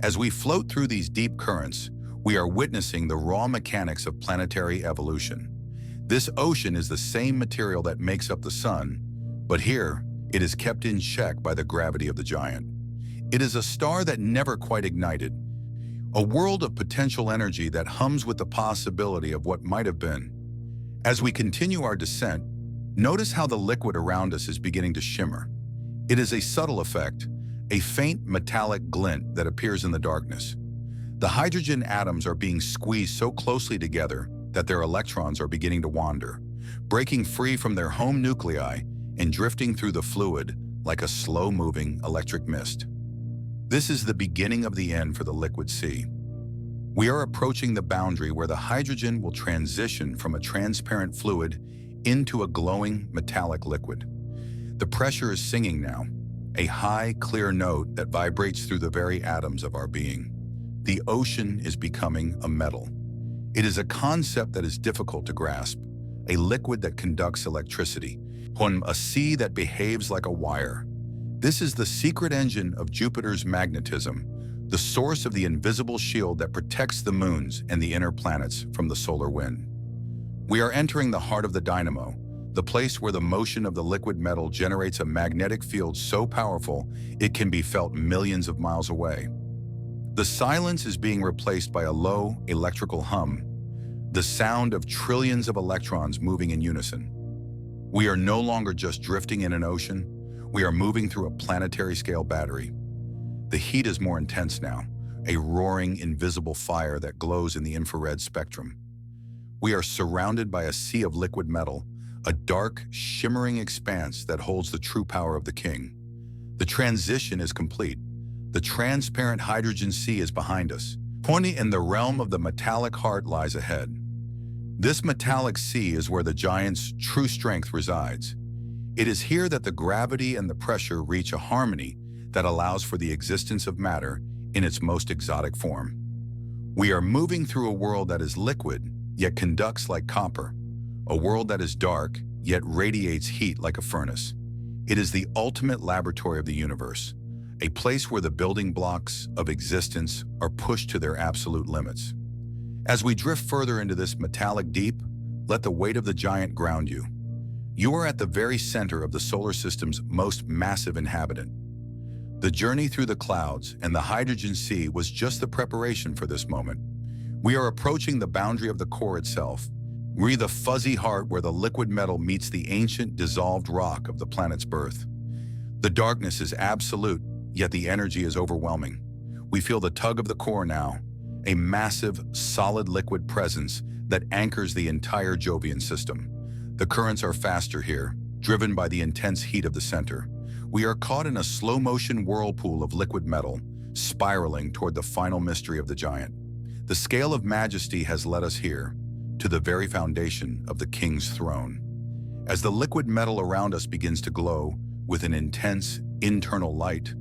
As we float through these deep currents, we are witnessing the raw mechanics of planetary evolution. This ocean is the same material that makes up the sun, but here it is kept in check by the gravity of the giant. It is a star that never quite ignited, a world of potential energy that hums with the possibility of what might have been. As we continue our descent, notice how the liquid around us is beginning to shimmer. It is a subtle effect, a faint metallic glint that appears in the darkness. The hydrogen atoms are being squeezed so closely together that their electrons are beginning to wander, breaking free from their home nuclei and drifting through the fluid like a slow-moving electric mist. This is the beginning of the end for the liquid sea. We are approaching the boundary where the hydrogen will transition from a transparent fluid into a glowing metallic liquid. The pressure is singing now, a high, clear note that vibrates through the very atoms of our being. The ocean is becoming a metal. It is a concept that is difficult to grasp, a liquid that conducts electricity, a sea that behaves like a wire. This is the secret engine of Jupiter's magnetism, the source of the invisible shield that protects the moons and the inner planets from the solar wind. We are entering the heart of the dynamo, the place where the motion of the liquid metal generates a magnetic field so powerful it can be felt millions of miles away. The silence is being replaced by a low electrical hum, the sound of trillions of electrons moving in unison. We are no longer just drifting in an ocean, we are moving through a planetary-scale battery. The heat is more intense now, a roaring, invisible fire that glows in the infrared spectrum. We are surrounded by a sea of liquid metal, a dark, shimmering expanse that holds the true power of the king. The transition is complete. The transparent hydrogen sea is behind us. Pointing in the realm of the metallic heart lies ahead. This metallic sea is where the giant's true strength resides. It is here that the gravity and the pressure reach a harmony that allows for the existence of matter in its most exotic form. We are moving through a world that is liquid, yet conducts like copper. A world that is dark, yet radiates heat like a furnace. It is the ultimate laboratory of the universe, a place where the building blocks of existence are pushed to their absolute limits. As we drift further into this metallic deep, let the weight of the giant ground you. You are at the very center of the solar system's most massive inhabitant. The journey through the clouds and the hydrogen sea was just the preparation for this moment. We are approaching the boundary of the core itself, the fuzzy heart where the liquid metal meets the ancient dissolved rock of the planet's birth. The darkness is absolute, yet the energy is overwhelming. We feel the tug of the core now, a massive, solid liquid presence that anchors the entire Jovian system. The currents are faster here, driven by the intense heat of the center. We are caught in a slow-motion whirlpool of liquid metal, spiraling toward the final mystery of the giant. The scale of majesty has led us here, to the very foundation of the king's throne. As the liquid metal around us begins to glow with an intense internal light,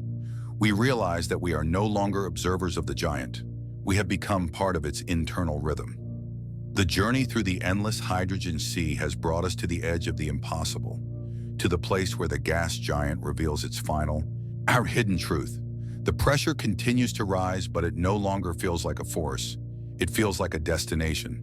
we realize that we are no longer observers of the giant. We have become part of its internal rhythm. The journey through the endless hydrogen sea has brought us to the edge of the impossible, to the place where the gas giant reveals its final, our hidden truth. The pressure continues to rise, but it no longer feels like a force. It feels like a destination.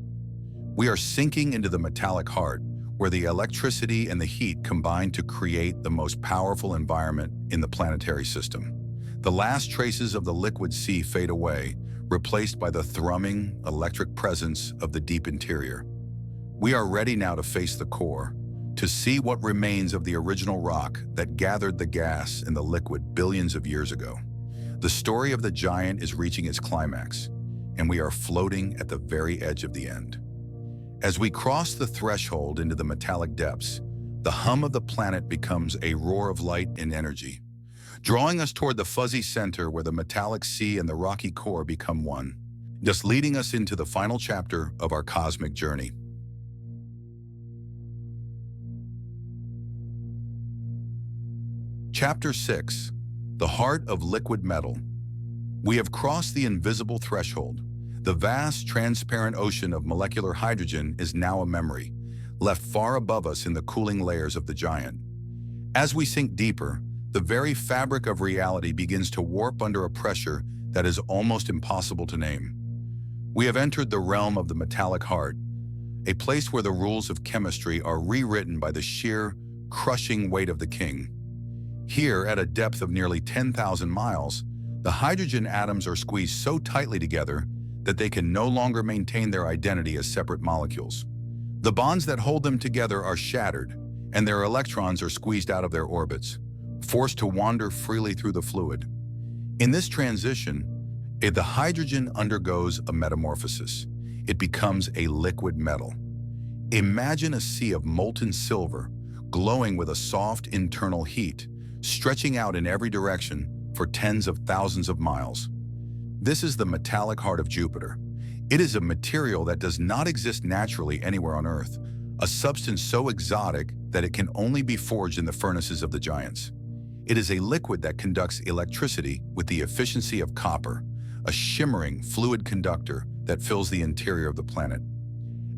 We are sinking into the metallic heart, where the electricity and the heat combine to create the most powerful environment in the planetary system. The last traces of the liquid sea fade away, replaced by the thrumming, electric presence of the deep interior. We are ready now to face the core, to see what remains of the original rock that gathered the gas and the liquid billions of years ago. The story of the giant is reaching its climax, and we are floating at the very edge of the end. As we cross the threshold into the metallic depths, the hum of the planet becomes a roar of light and energy, drawing us toward the fuzzy center where the metallic sea and the rocky core become one, just leading us into the final chapter of our cosmic journey. Chapter 6. The Heart of Liquid Metal. We have crossed the invisible threshold. The vast, transparent ocean of molecular hydrogen is now a memory, left far above us in the cooling layers of the giant. As we sink deeper, the very fabric of reality begins to warp under a pressure that is almost impossible to name. We have entered the realm of the metallic heart, a place where the rules of chemistry are rewritten by the sheer, crushing weight of the king. Here, at a depth of nearly 10,000 miles, the hydrogen atoms are squeezed so tightly together that they can no longer maintain their identity as separate molecules. The bonds that hold them together are shattered, and their electrons are squeezed out of their orbits, forced to wander freely through the fluid. In this transition, the hydrogen undergoes a metamorphosis. It becomes a liquid metal. Imagine a sea of molten silver, glowing with a soft internal heat, stretching out in every direction for tens of thousands of miles. This is the metallic heart of Jupiter. It is a material that does not exist naturally anywhere on Earth, a substance so exotic that it can only be forged in the furnaces of the giants. It is a liquid that conducts electricity with the efficiency of copper, a shimmering fluid conductor that fills the interior of the planet.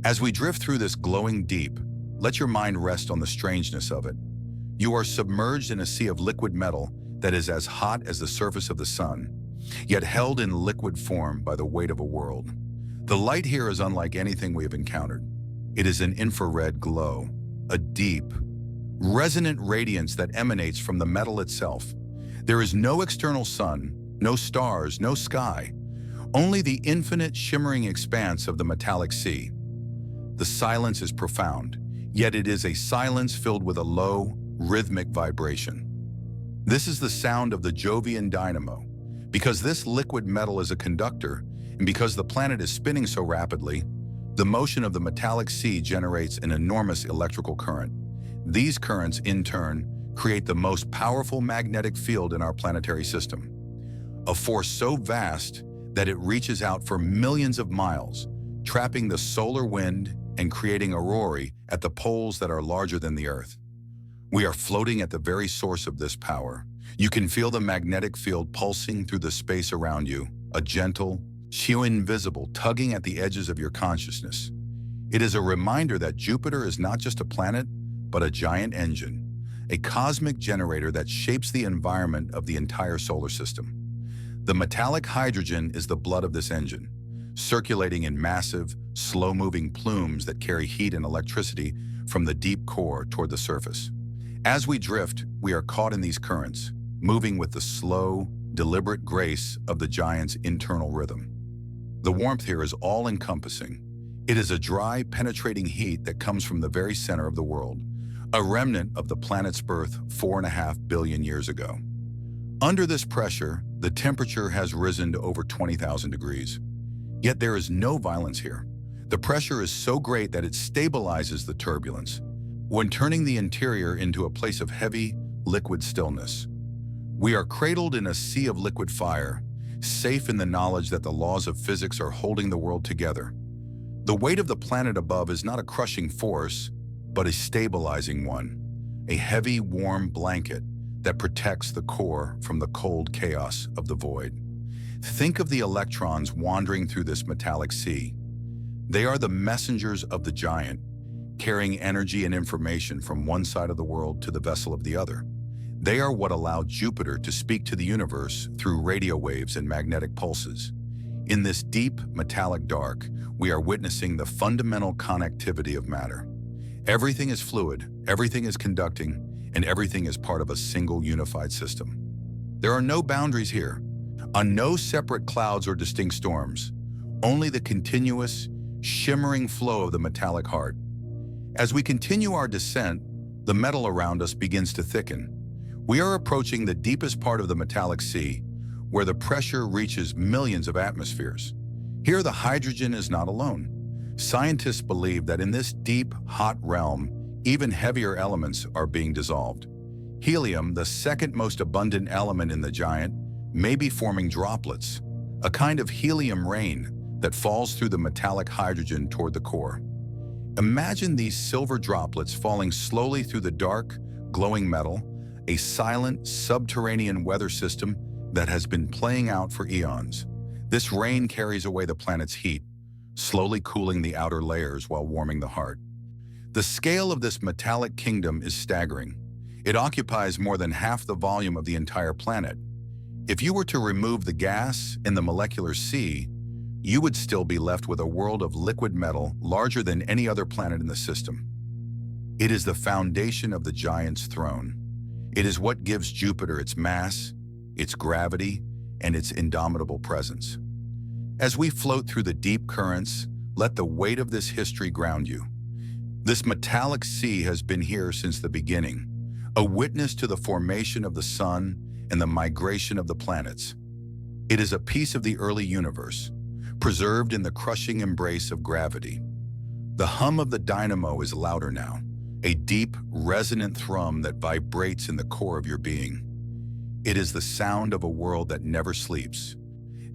As we drift through this glowing deep, let your mind rest on the strangeness of it. You are submerged in a sea of liquid metal that is as hot as the surface of the sun, yet held in liquid form by the weight of a world. The light here is unlike anything we have encountered. It is an infrared glow, a deep, resonant radiance that emanates from the metal itself. There is no external sun, no stars, no sky, only the infinite shimmering expanse of the metallic sea. The silence is profound, yet it is a silence filled with a low, rhythmic vibration. This is the sound of the Jovian dynamo. Because this liquid metal is a conductor, and because the planet is spinning so rapidly, the motion of the metallic sea generates an enormous electrical current. These currents, in turn, create the most powerful magnetic field in our planetary system, a force so vast that it reaches out for millions of miles, trapping the solar wind and creating aurorae at the poles that are larger than the Earth. We are floating at the very source of this power. You can feel the magnetic field pulsing through the space around you, a gentle, invisible tugging at the edges of your consciousness. It is a reminder that Jupiter is not just a planet, but a giant engine, a cosmic generator that shapes the environment of the entire solar system. The metallic hydrogen is the blood of this engine, circulating in massive, slow-moving plumes that carry heat and electricity from the deep core toward the surface. As we drift, we are caught in these currents, moving with the slow, deliberate grace of the giant's internal rhythm. The warmth here is all-encompassing. It is a dry, penetrating heat that comes from the very center of the world, a remnant of the planet's birth 4.5 billion years ago. Under this pressure, the temperature has risen to over 20,000 degrees. Yet there is no violence here. The pressure is so great that it stabilizes the turbulence, when turning the interior into a place of heavy, liquid stillness. We are cradled in a sea of liquid fire, safe in the knowledge that the laws of physics are holding the world together. The weight of the planet above is not a crushing force, but a stabilizing one, a heavy, warm blanket that protects the core from the cold chaos of the void. Think of the electrons wandering through this metallic sea. They are the messengers of the giant, carrying energy and information from one side of the world to the vessel of the other. They are what allowed Jupiter to speak to the universe through radio waves and magnetic pulses. In this deep, metallic dark, we are witnessing the fundamental connectivity of matter. Everything is fluid, everything is conducting, and everything is part of a single unified system. There are no boundaries here, on no separate clouds or distinct storms, only the continuous, shimmering flow of the metallic heart. As we continue our descent, the metal around us begins to thicken. We are approaching the deepest part of the metallic sea, where the pressure reaches millions of atmospheres. Here, the hydrogen is not alone. Scientists believe that in this deep, hot realm, even heavier elements are being dissolved. Helium, the second most abundant element in the giant, may be forming droplets, a kind of helium rain that falls through the metallic hydrogen toward the core. Imagine these silver droplets falling slowly through the dark, glowing metal, a silent, subterranean weather system that has been playing out for eons. This rain carries away the planet's heat, slowly cooling the outer layers while warming the heart. The scale of this metallic kingdom is staggering. It occupies more than half the volume of the entire planet. If you were to remove the gas in the molecular sea, you would still be left with a world of liquid metal larger than any other planet in the system. It is the foundation of the giant's throne. It is what gives Jupiter its mass, its gravity, and its indomitable presence. As we float through the deep currents, let the weight of this history ground you. This metallic sea has been here since the beginning, a witness to the formation of the sun and the migration of the planets. It is a piece of the early universe, preserved in the crushing embrace of gravity. The hum of the dynamo is louder now, a deep, resonant thrum that vibrates in the core of your being. It is the sound of a world that never sleeps,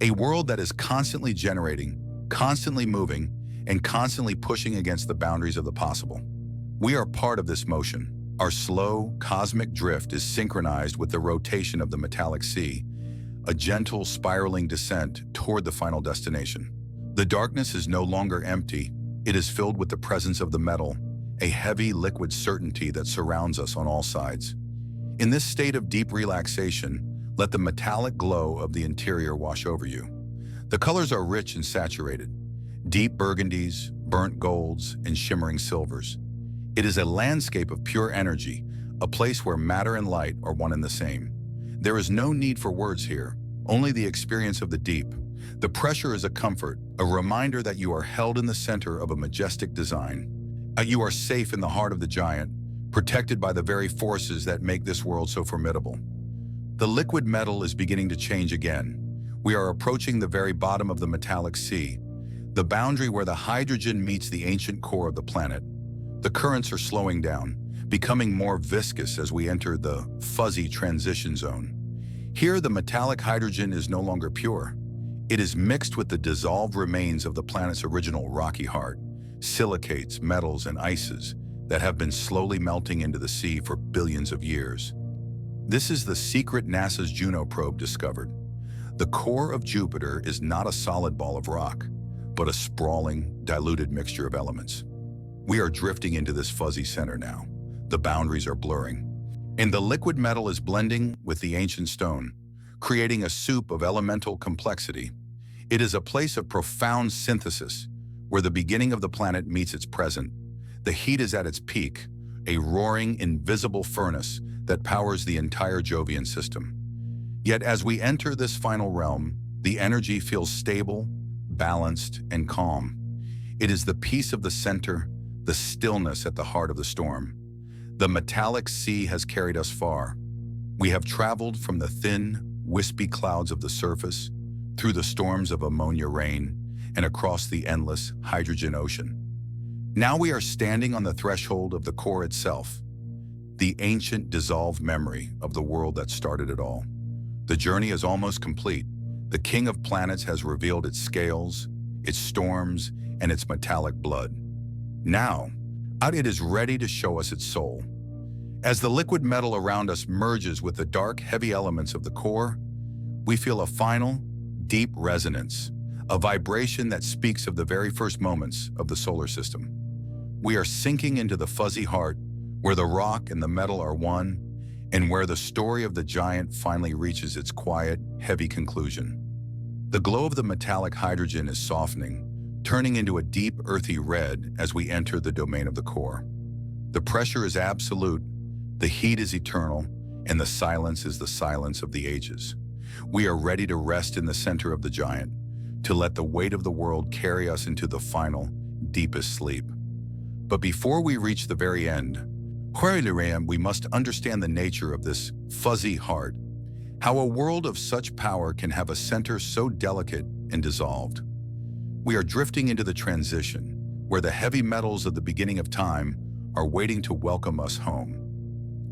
a world that is constantly generating, constantly moving, and constantly pushing against the boundaries of the possible. We are part of this motion. Our slow, cosmic drift is synchronized with the rotation of the metallic sea, a gentle, spiraling descent toward the final destination. The darkness is no longer empty. It is filled with the presence of the metal, a heavy liquid certainty that surrounds us on all sides. In this state of deep relaxation, let the metallic glow of the interior wash over you. The colors are rich and saturated, deep burgundies, burnt golds, and shimmering silvers. It is a landscape of pure energy, a place where matter and light are one and the same. There is no need for words here, only the experience of the deep. The pressure is a comfort, a reminder that you are held in the center of a majestic design. You are safe in the heart of the giant, protected by the very forces that make this world so formidable. The liquid metal is beginning to change again. We are approaching the very bottom of the metallic sea, the boundary where the hydrogen meets the ancient core of the planet. The currents are slowing down, becoming more viscous as we enter the fuzzy transition zone. Here, the metallic hydrogen is no longer pure. It is mixed with the dissolved remains of the planet's original rocky heart, silicates, metals, and ices that have been slowly melting into the sea for billions of years. This is the secret NASA's Juno probe discovered. The core of Jupiter is not a solid ball of rock, but a sprawling, diluted mixture of elements. We are drifting into this fuzzy center now. The boundaries are blurring, and the liquid metal is blending with the ancient stone, creating a soup of elemental complexity. It is a place of profound synthesis, where the beginning of the planet meets its present. The heat is at its peak, a roaring, invisible furnace that powers the entire Jovian system. Yet as we enter this final realm, the energy feels stable, balanced, and calm. It is the peace of the center, the stillness at the heart of the storm. The metallic sea has carried us far. We have traveled from the thin, wispy clouds of the surface, through the storms of ammonia rain, and across the endless hydrogen ocean. Now we are standing on the threshold of the core itself, the ancient dissolved memory of the world that started it all. The journey is almost complete. The king of planets has revealed its scales, its storms, and its metallic blood. Now, it is ready to show us its soul. As the liquid metal around us merges with the dark, heavy elements of the core, we feel a final, deep resonance, a vibration that speaks of the very first moments of the solar system. We are sinking into the fuzzy heart, where the rock and the metal are one, and where the story of the giant finally reaches its quiet, heavy conclusion. The glow of the metallic hydrogen is softening, turning into a deep, earthy red as we enter the domain of the core. The pressure is absolute, the heat is eternal, and the silence is the silence of the ages. We are ready to rest in the center of the giant, to let the weight of the world carry us into the final, deepest sleep. But before we reach the very end, we must understand the nature of this fuzzy heart, how a world of such power can have a center so delicate and dissolved. We are drifting into the transition, where the heavy metals of the beginning of time are waiting to welcome us home.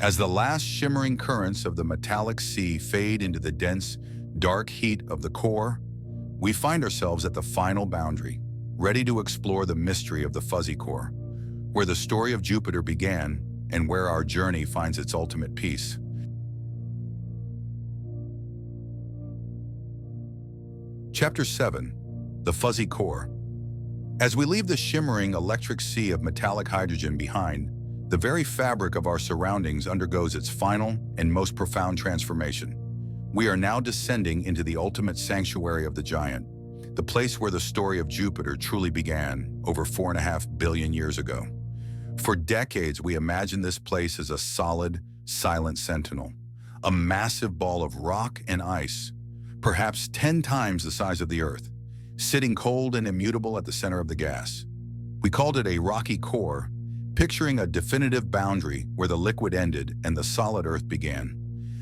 As the last shimmering currents of the metallic sea fade into the dense, dark heat of the core, we find ourselves at the final boundary, ready to explore the mystery of the fuzzy core, where the story of Jupiter began and where our journey finds its ultimate peace. Chapter 7. The Fuzzy Core. As we leave the shimmering electric sea of metallic hydrogen behind, the very fabric of our surroundings undergoes its final and most profound transformation. We are now descending into the ultimate sanctuary of the giant, the place where the story of Jupiter truly began over 4.5 billion years ago. For decades, we imagined this place as a solid, silent sentinel, a massive ball of rock and ice, perhaps 10 times the size of the Earth, sitting cold and immutable at the center of the gas. We called it a rocky core, picturing a definitive boundary where the liquid ended and the solid Earth began.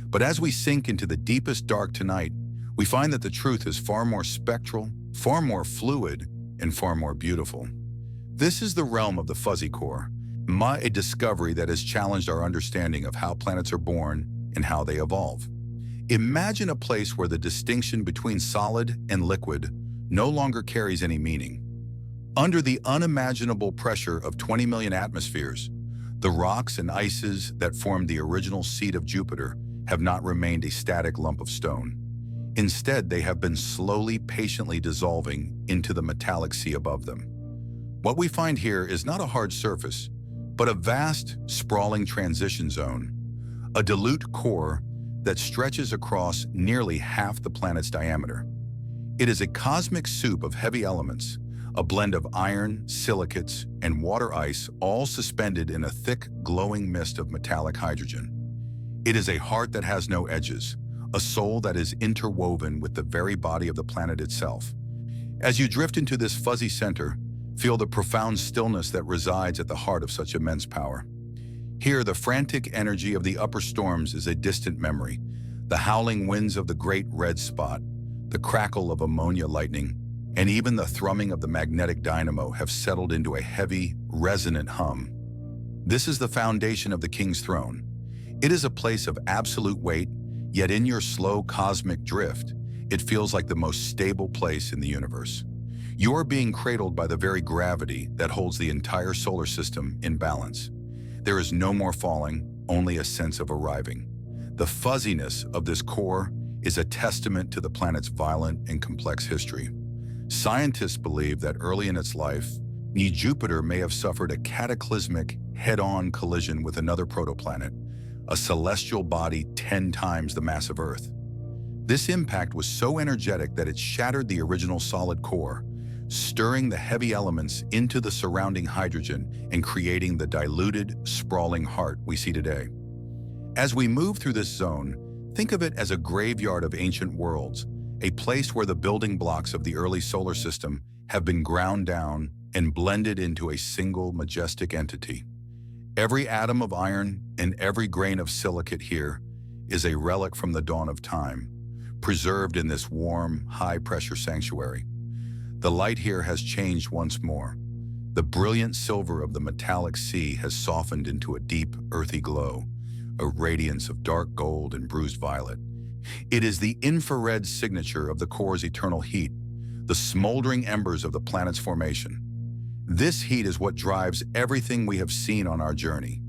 But as we sink into the deepest dark tonight, we find that the truth is far more spectral, far more fluid, and far more beautiful. This is the realm of the fuzzy core, a discovery that has challenged our understanding of how planets are born and how they evolve. Imagine a place where the distinction between solid and liquid no longer carries any meaning. Under the unimaginable pressure of 20 million atmospheres, the rocks and ices that formed the original seat of Jupiter have not remained a static lump of stone. Instead, they have been slowly, patiently dissolving into the metallic sea above them. What we find here is not a hard surface, but a vast, sprawling transition zone, a dilute core that stretches across nearly half the planet's diameter. It is a cosmic soup of heavy elements, a blend of iron, silicates, and water ice, all suspended in a thick, glowing mist of metallic hydrogen. It is a heart that has no edges, a soul that is interwoven with the very body of the planet itself. As you drift into this fuzzy center, feel the profound stillness that resides at the heart of such immense power. Here, the frantic energy of the upper storms is a distant memory. The howling winds of the great red spot, the crackle of ammonia lightning, and even the thrumming of the magnetic dynamo have settled into a heavy, resonant hum. This is the foundation of the king's throne. It is a place of absolute weight, yet in your slow cosmic drift, it feels like the most stable place in the universe. You are being cradled by the very gravity that holds the entire solar system in balance. There is no more falling, only a sense of arriving. The fuzziness of this core is a testament to the planet's violent and complex history. Scientists believe that early in its life, Jupiter may have suffered a cataclysmic, head-on collision with another protoplanet, a celestial body 10 times the mass of Earth. This impact was so energetic that it shattered the original solid core, stirring the heavy elements into the surrounding hydrogen and creating the diluted, sprawling heart we see today. As we move through this zone, think of it as a graveyard of ancient worlds, a place where the building blocks of the early solar system have been ground down and blended into a single majestic entity. Every atom of iron and every grain of silicate here is a relic from the dawn of time, preserved in this warm, high-pressure sanctuary. The light here has changed once more. The brilliant silver of the metallic sea has softened into a deep, earthy glow, a radiance of dark gold and bruised violet. It is the infrared signature of the core's eternal heat, the smoldering embers of the planet's formation. This heat is what drives everything we have seen on our journey.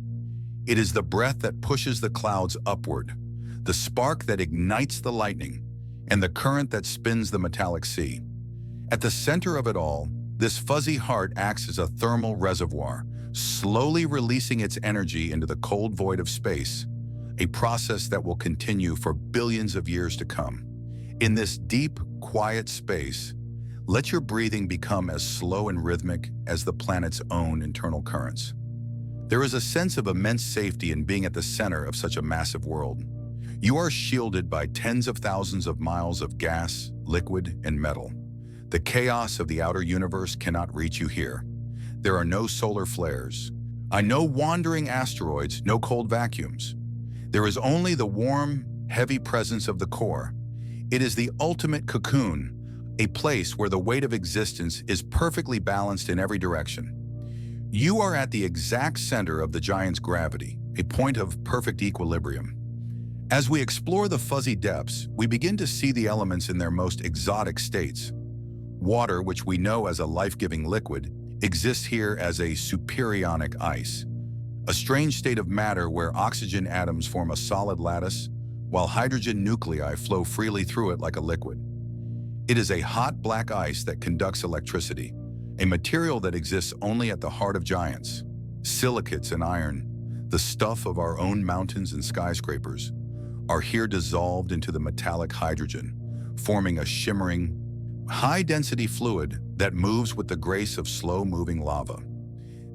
It is the breath that pushes the clouds upward, the spark that ignites the lightning, and the current that spins the metallic sea. At the center of it all, this fuzzy heart acts as a thermal reservoir, slowly releasing its energy into the cold void of space, a process that will continue for billions of years to come. In this deep, quiet space, let your breathing become as slow and rhythmic as the planet's own internal currents. There is a sense of immense safety in being at the center of such a massive world. You are shielded by tens of thousands of miles of gas, liquid, and metal. The chaos of the outer universe cannot reach you here. There are no solar flares, no wandering asteroids, no cold vacuums. There is only the warm, heavy presence of the core. It is the ultimate cocoon, a place where the weight of existence is perfectly balanced in every direction. You are at the exact center of the giant's gravity, a point of perfect equilibrium. As we explore the fuzzy depths, we begin to see the elements in their most exotic states. Water, which we know as a life-giving liquid, exists here as a superionic ice, a strange state of matter where oxygen atoms form a solid lattice, while hydrogen nuclei flow freely through it like a liquid. It is a hot black ice that conducts electricity, a material that exists only at the heart of giants. Silicates and iron, the stuff of our own mountains and skyscrapers, are here dissolved into the metallic hydrogen, forming a shimmering, high-density fluid that moves with the grace of slow-moving lava.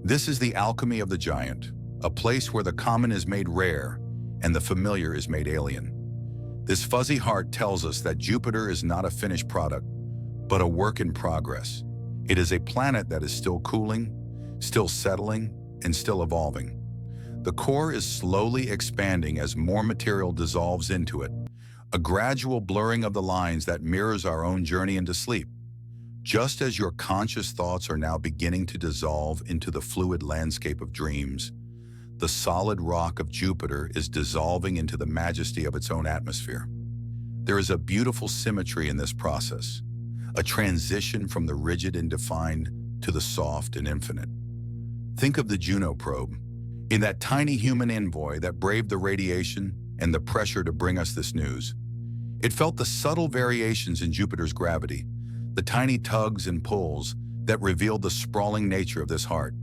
This is the alchemy of the giant, a place where the common is made rare and the familiar is made alien. This fuzzy heart tells us that Jupiter is not a finished product, but a work in progress. It is a planet that is still cooling, still settling, and still evolving. The core is slowly expanding as more material dissolves into it, a gradual blurring of the lines that mirrors our own journey into sleep. Just as your conscious thoughts are now beginning to dissolve into the fluid landscape of dreams, the solid rock of Jupiter is dissolving into the majesty of its own atmosphere. There is a beautiful symmetry in this process, a transition from the rigid and defined to the soft and infinite. Think of the Juno probe, in that tiny human envoy that braved the radiation and the pressure to bring us this news. It felt the subtle variations in Jupiter's gravity, the tiny tugs and pulls that revealed the sprawling nature of this heart.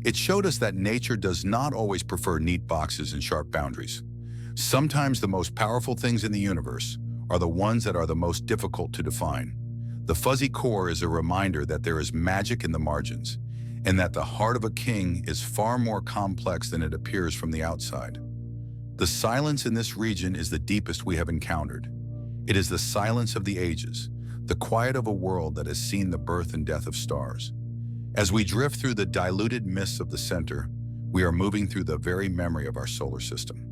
It showed us that nature does not always prefer neat boxes and sharp boundaries. Sometimes the most powerful things in the universe are the ones that are the most difficult to define. The fuzzy core is a reminder that there is magic in the margins, and that the heart of a king is far more complex than it appears from the outside. The silence in this region is the deepest we have encountered. It is the silence of the ages, the quiet of a world that has seen the birth and death of stars. As we drift through the diluted mists of the center, we are moving through the very memory of our solar system.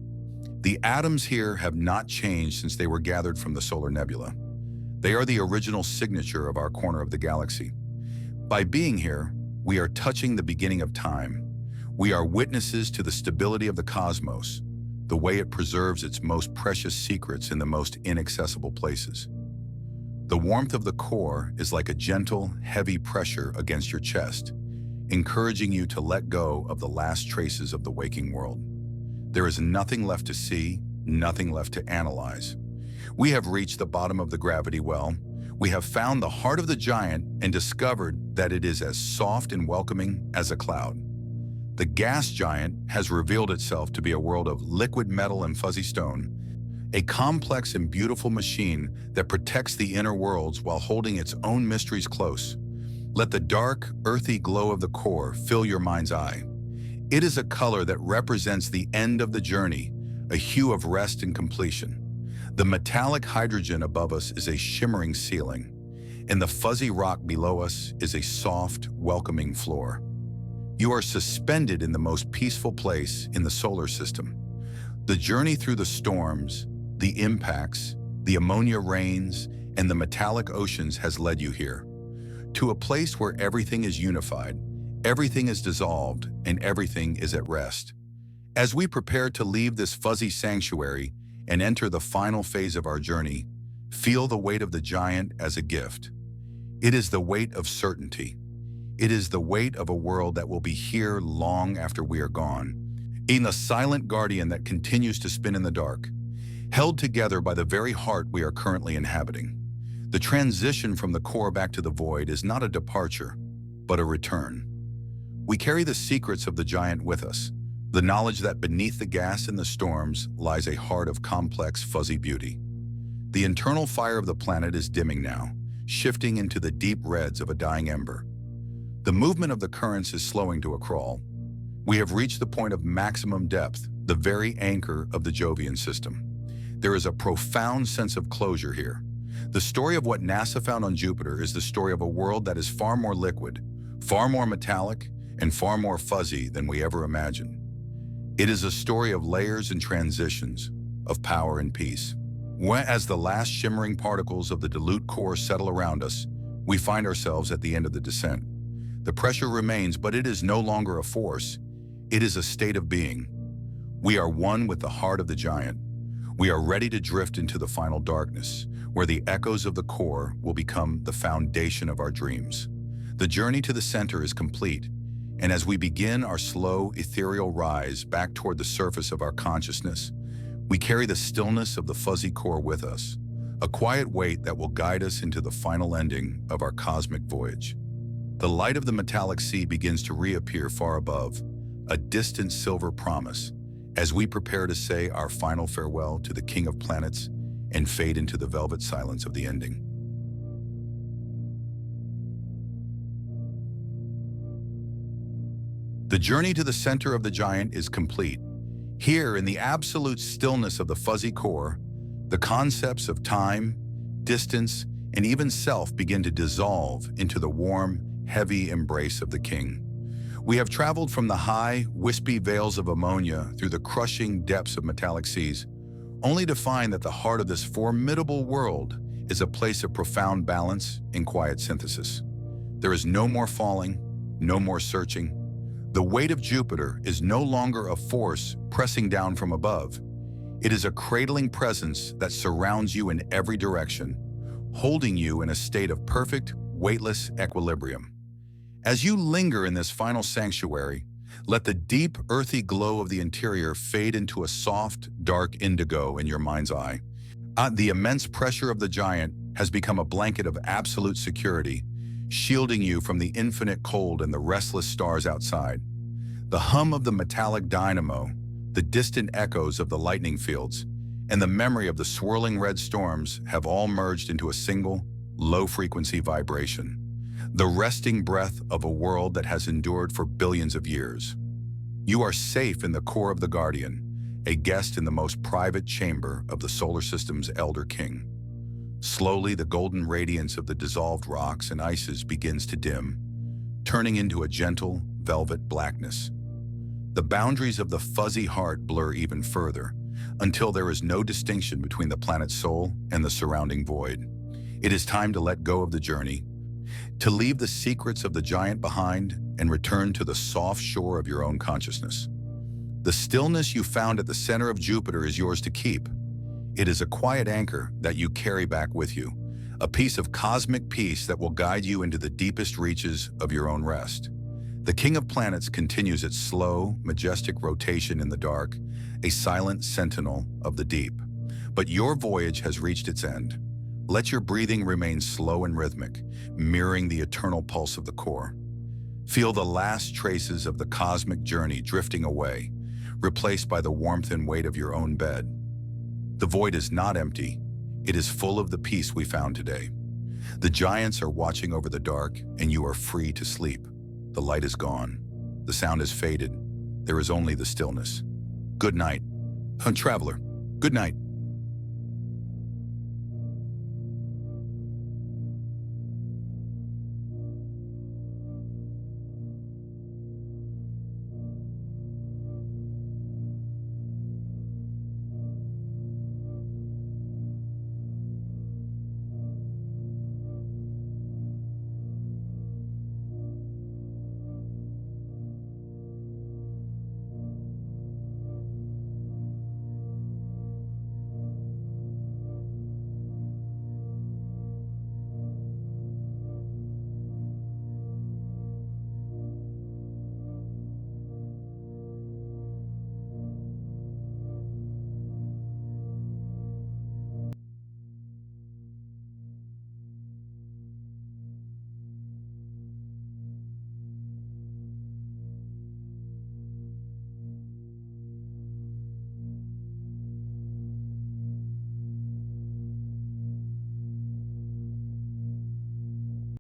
The atoms here have not changed since they were gathered from the solar nebula. They are the original signature of our corner of the galaxy. By being here, we are touching the beginning of time. We are witnesses to the stability of the cosmos, the way it preserves its most precious secrets in the most inaccessible places. The warmth of the core is like a gentle, heavy pressure against your chest, encouraging you to let go of the last traces of the waking world. There is nothing left to see, nothing left to analyze. We have reached the bottom of the gravity well. We have found the heart of the giant and discovered that it is as soft and welcoming as a cloud. The gas giant has revealed itself to be a world of liquid metal and fuzzy stone, a complex and beautiful machine that protects the inner worlds while holding its own mysteries close. Let the dark, earthy glow of the core fill your mind's eye. It is a color that represents the end of the journey, a hue of rest and completion. The metallic hydrogen above us is a shimmering ceiling, and the fuzzy rock below us is a soft, welcoming floor. You are suspended in the most peaceful place in the solar system. The journey through the storms, the impacts, the ammonia rains, and the metallic oceans has led you here, to a place where everything is unified, everything is dissolved, and everything is at rest. As we prepare to leave this fuzzy sanctuary and enter the final phase of our journey, feel the weight of the giant as a gift. It is the weight of certainty. It is the weight of a world that will be here long after we are gone, being the silent guardian that continues to spin in the dark. held together by the very heart we are currently inhabiting. The transition from the core back to the void is not a departure, but a return. We carry the secrets of the giant with us, the knowledge that beneath the gas and the storms lies a heart of complex, fuzzy beauty. The internal fire of the planet is dimming now, shifting into the deep reds of a dying ember. The movement of the currents is slowing to a crawl. We have reached the point of maximum depth, the very anchor of the Jovian system. There is a profound sense of closure here. The story of what NASA found on Jupiter is the story of a world that is far more liquid, far more metallic, and far more fuzzy than we ever imagined. It is a story of layers and transitions, of power and peace. As the last shimmering particles of the dilute core settle around us, we find ourselves at the end of the descent. The pressure remains, but it is no longer a force. It is a state of being. We are one with the heart of the giant. We are ready to drift into the final darkness, where the echoes of the core will become the foundation of our dreams. The journey to the center is complete, and as we begin our slow, ethereal rise back toward the surface of our consciousness, we carry the stillness of the fuzzy core with us, a quiet weight that will guide us into the final ending of our cosmic voyage. The light of the metallic sea begins to reappear far above, a distant silver promise, as we prepare to say our final farewell to the King of Planets and fade into the velvet silence of the ending. The journey to the center of the giant is complete. Here, in the absolute stillness of the fuzzy core, the concepts of time, distance, and even self begin to dissolve into the warm, heavy embrace of the king. We have traveled from the high, wispy veils of ammonia through the crushing depths of metallic seas, only to find that the heart of this formidable world is a place of profound balance and quiet synthesis. There is no more falling, no more searching. The weight of Jupiter is no longer a force pressing down from above. It is a cradling presence that surrounds you in every direction, holding you in a state of perfect, weightless equilibrium. As you linger in this final sanctuary, let the deep, earthy glow of the interior fade into a soft, dark indigo in your mind's eye. The immense pressure of the giant has become a blanket of absolute security, shielding you from the infinite cold and the restless stars outside. The hum of the metallic dynamo, the distant echoes of the lightning fields, and the memory of the swirling red storms have all merged into a single, low-frequency vibration. The resting breath of a world that has endured for billions of years. You are safe in the core of the Guardian, a guest in the most private chamber of the solar system's elder king. Slowly, the golden radiance of the dissolved rocks and ices begins to dim, turning into a gentle, velvet blackness. The boundaries of the fuzzy heart blur even further, until there is no distinction between the planet's soul and the surrounding void. It is time to let go of the journey, to leave the secrets of the giant behind and return to the soft shore of your own consciousness. The stillness you found at the center of Jupiter is yours to keep. It is a quiet anchor that you carry back with you, a piece of cosmic peace that will guide you into the deepest reaches of your own rest. The King of Planets continues its slow, majestic rotation in the dark, a silent sentinel of the deep. But your voyage has reached its end. Let your breathing remain slow and rhythmic, mirroring the eternal pulse of the core. Feel the last traces of the cosmic journey drifting away, replaced by the warmth and weight of your own bed. The void is not empty. It is full of the peace we found today. The giants are watching over the dark, and you are free to sleep. The light is gone. The sound has faded. There is only the stillness. Good night. Traveler, good night.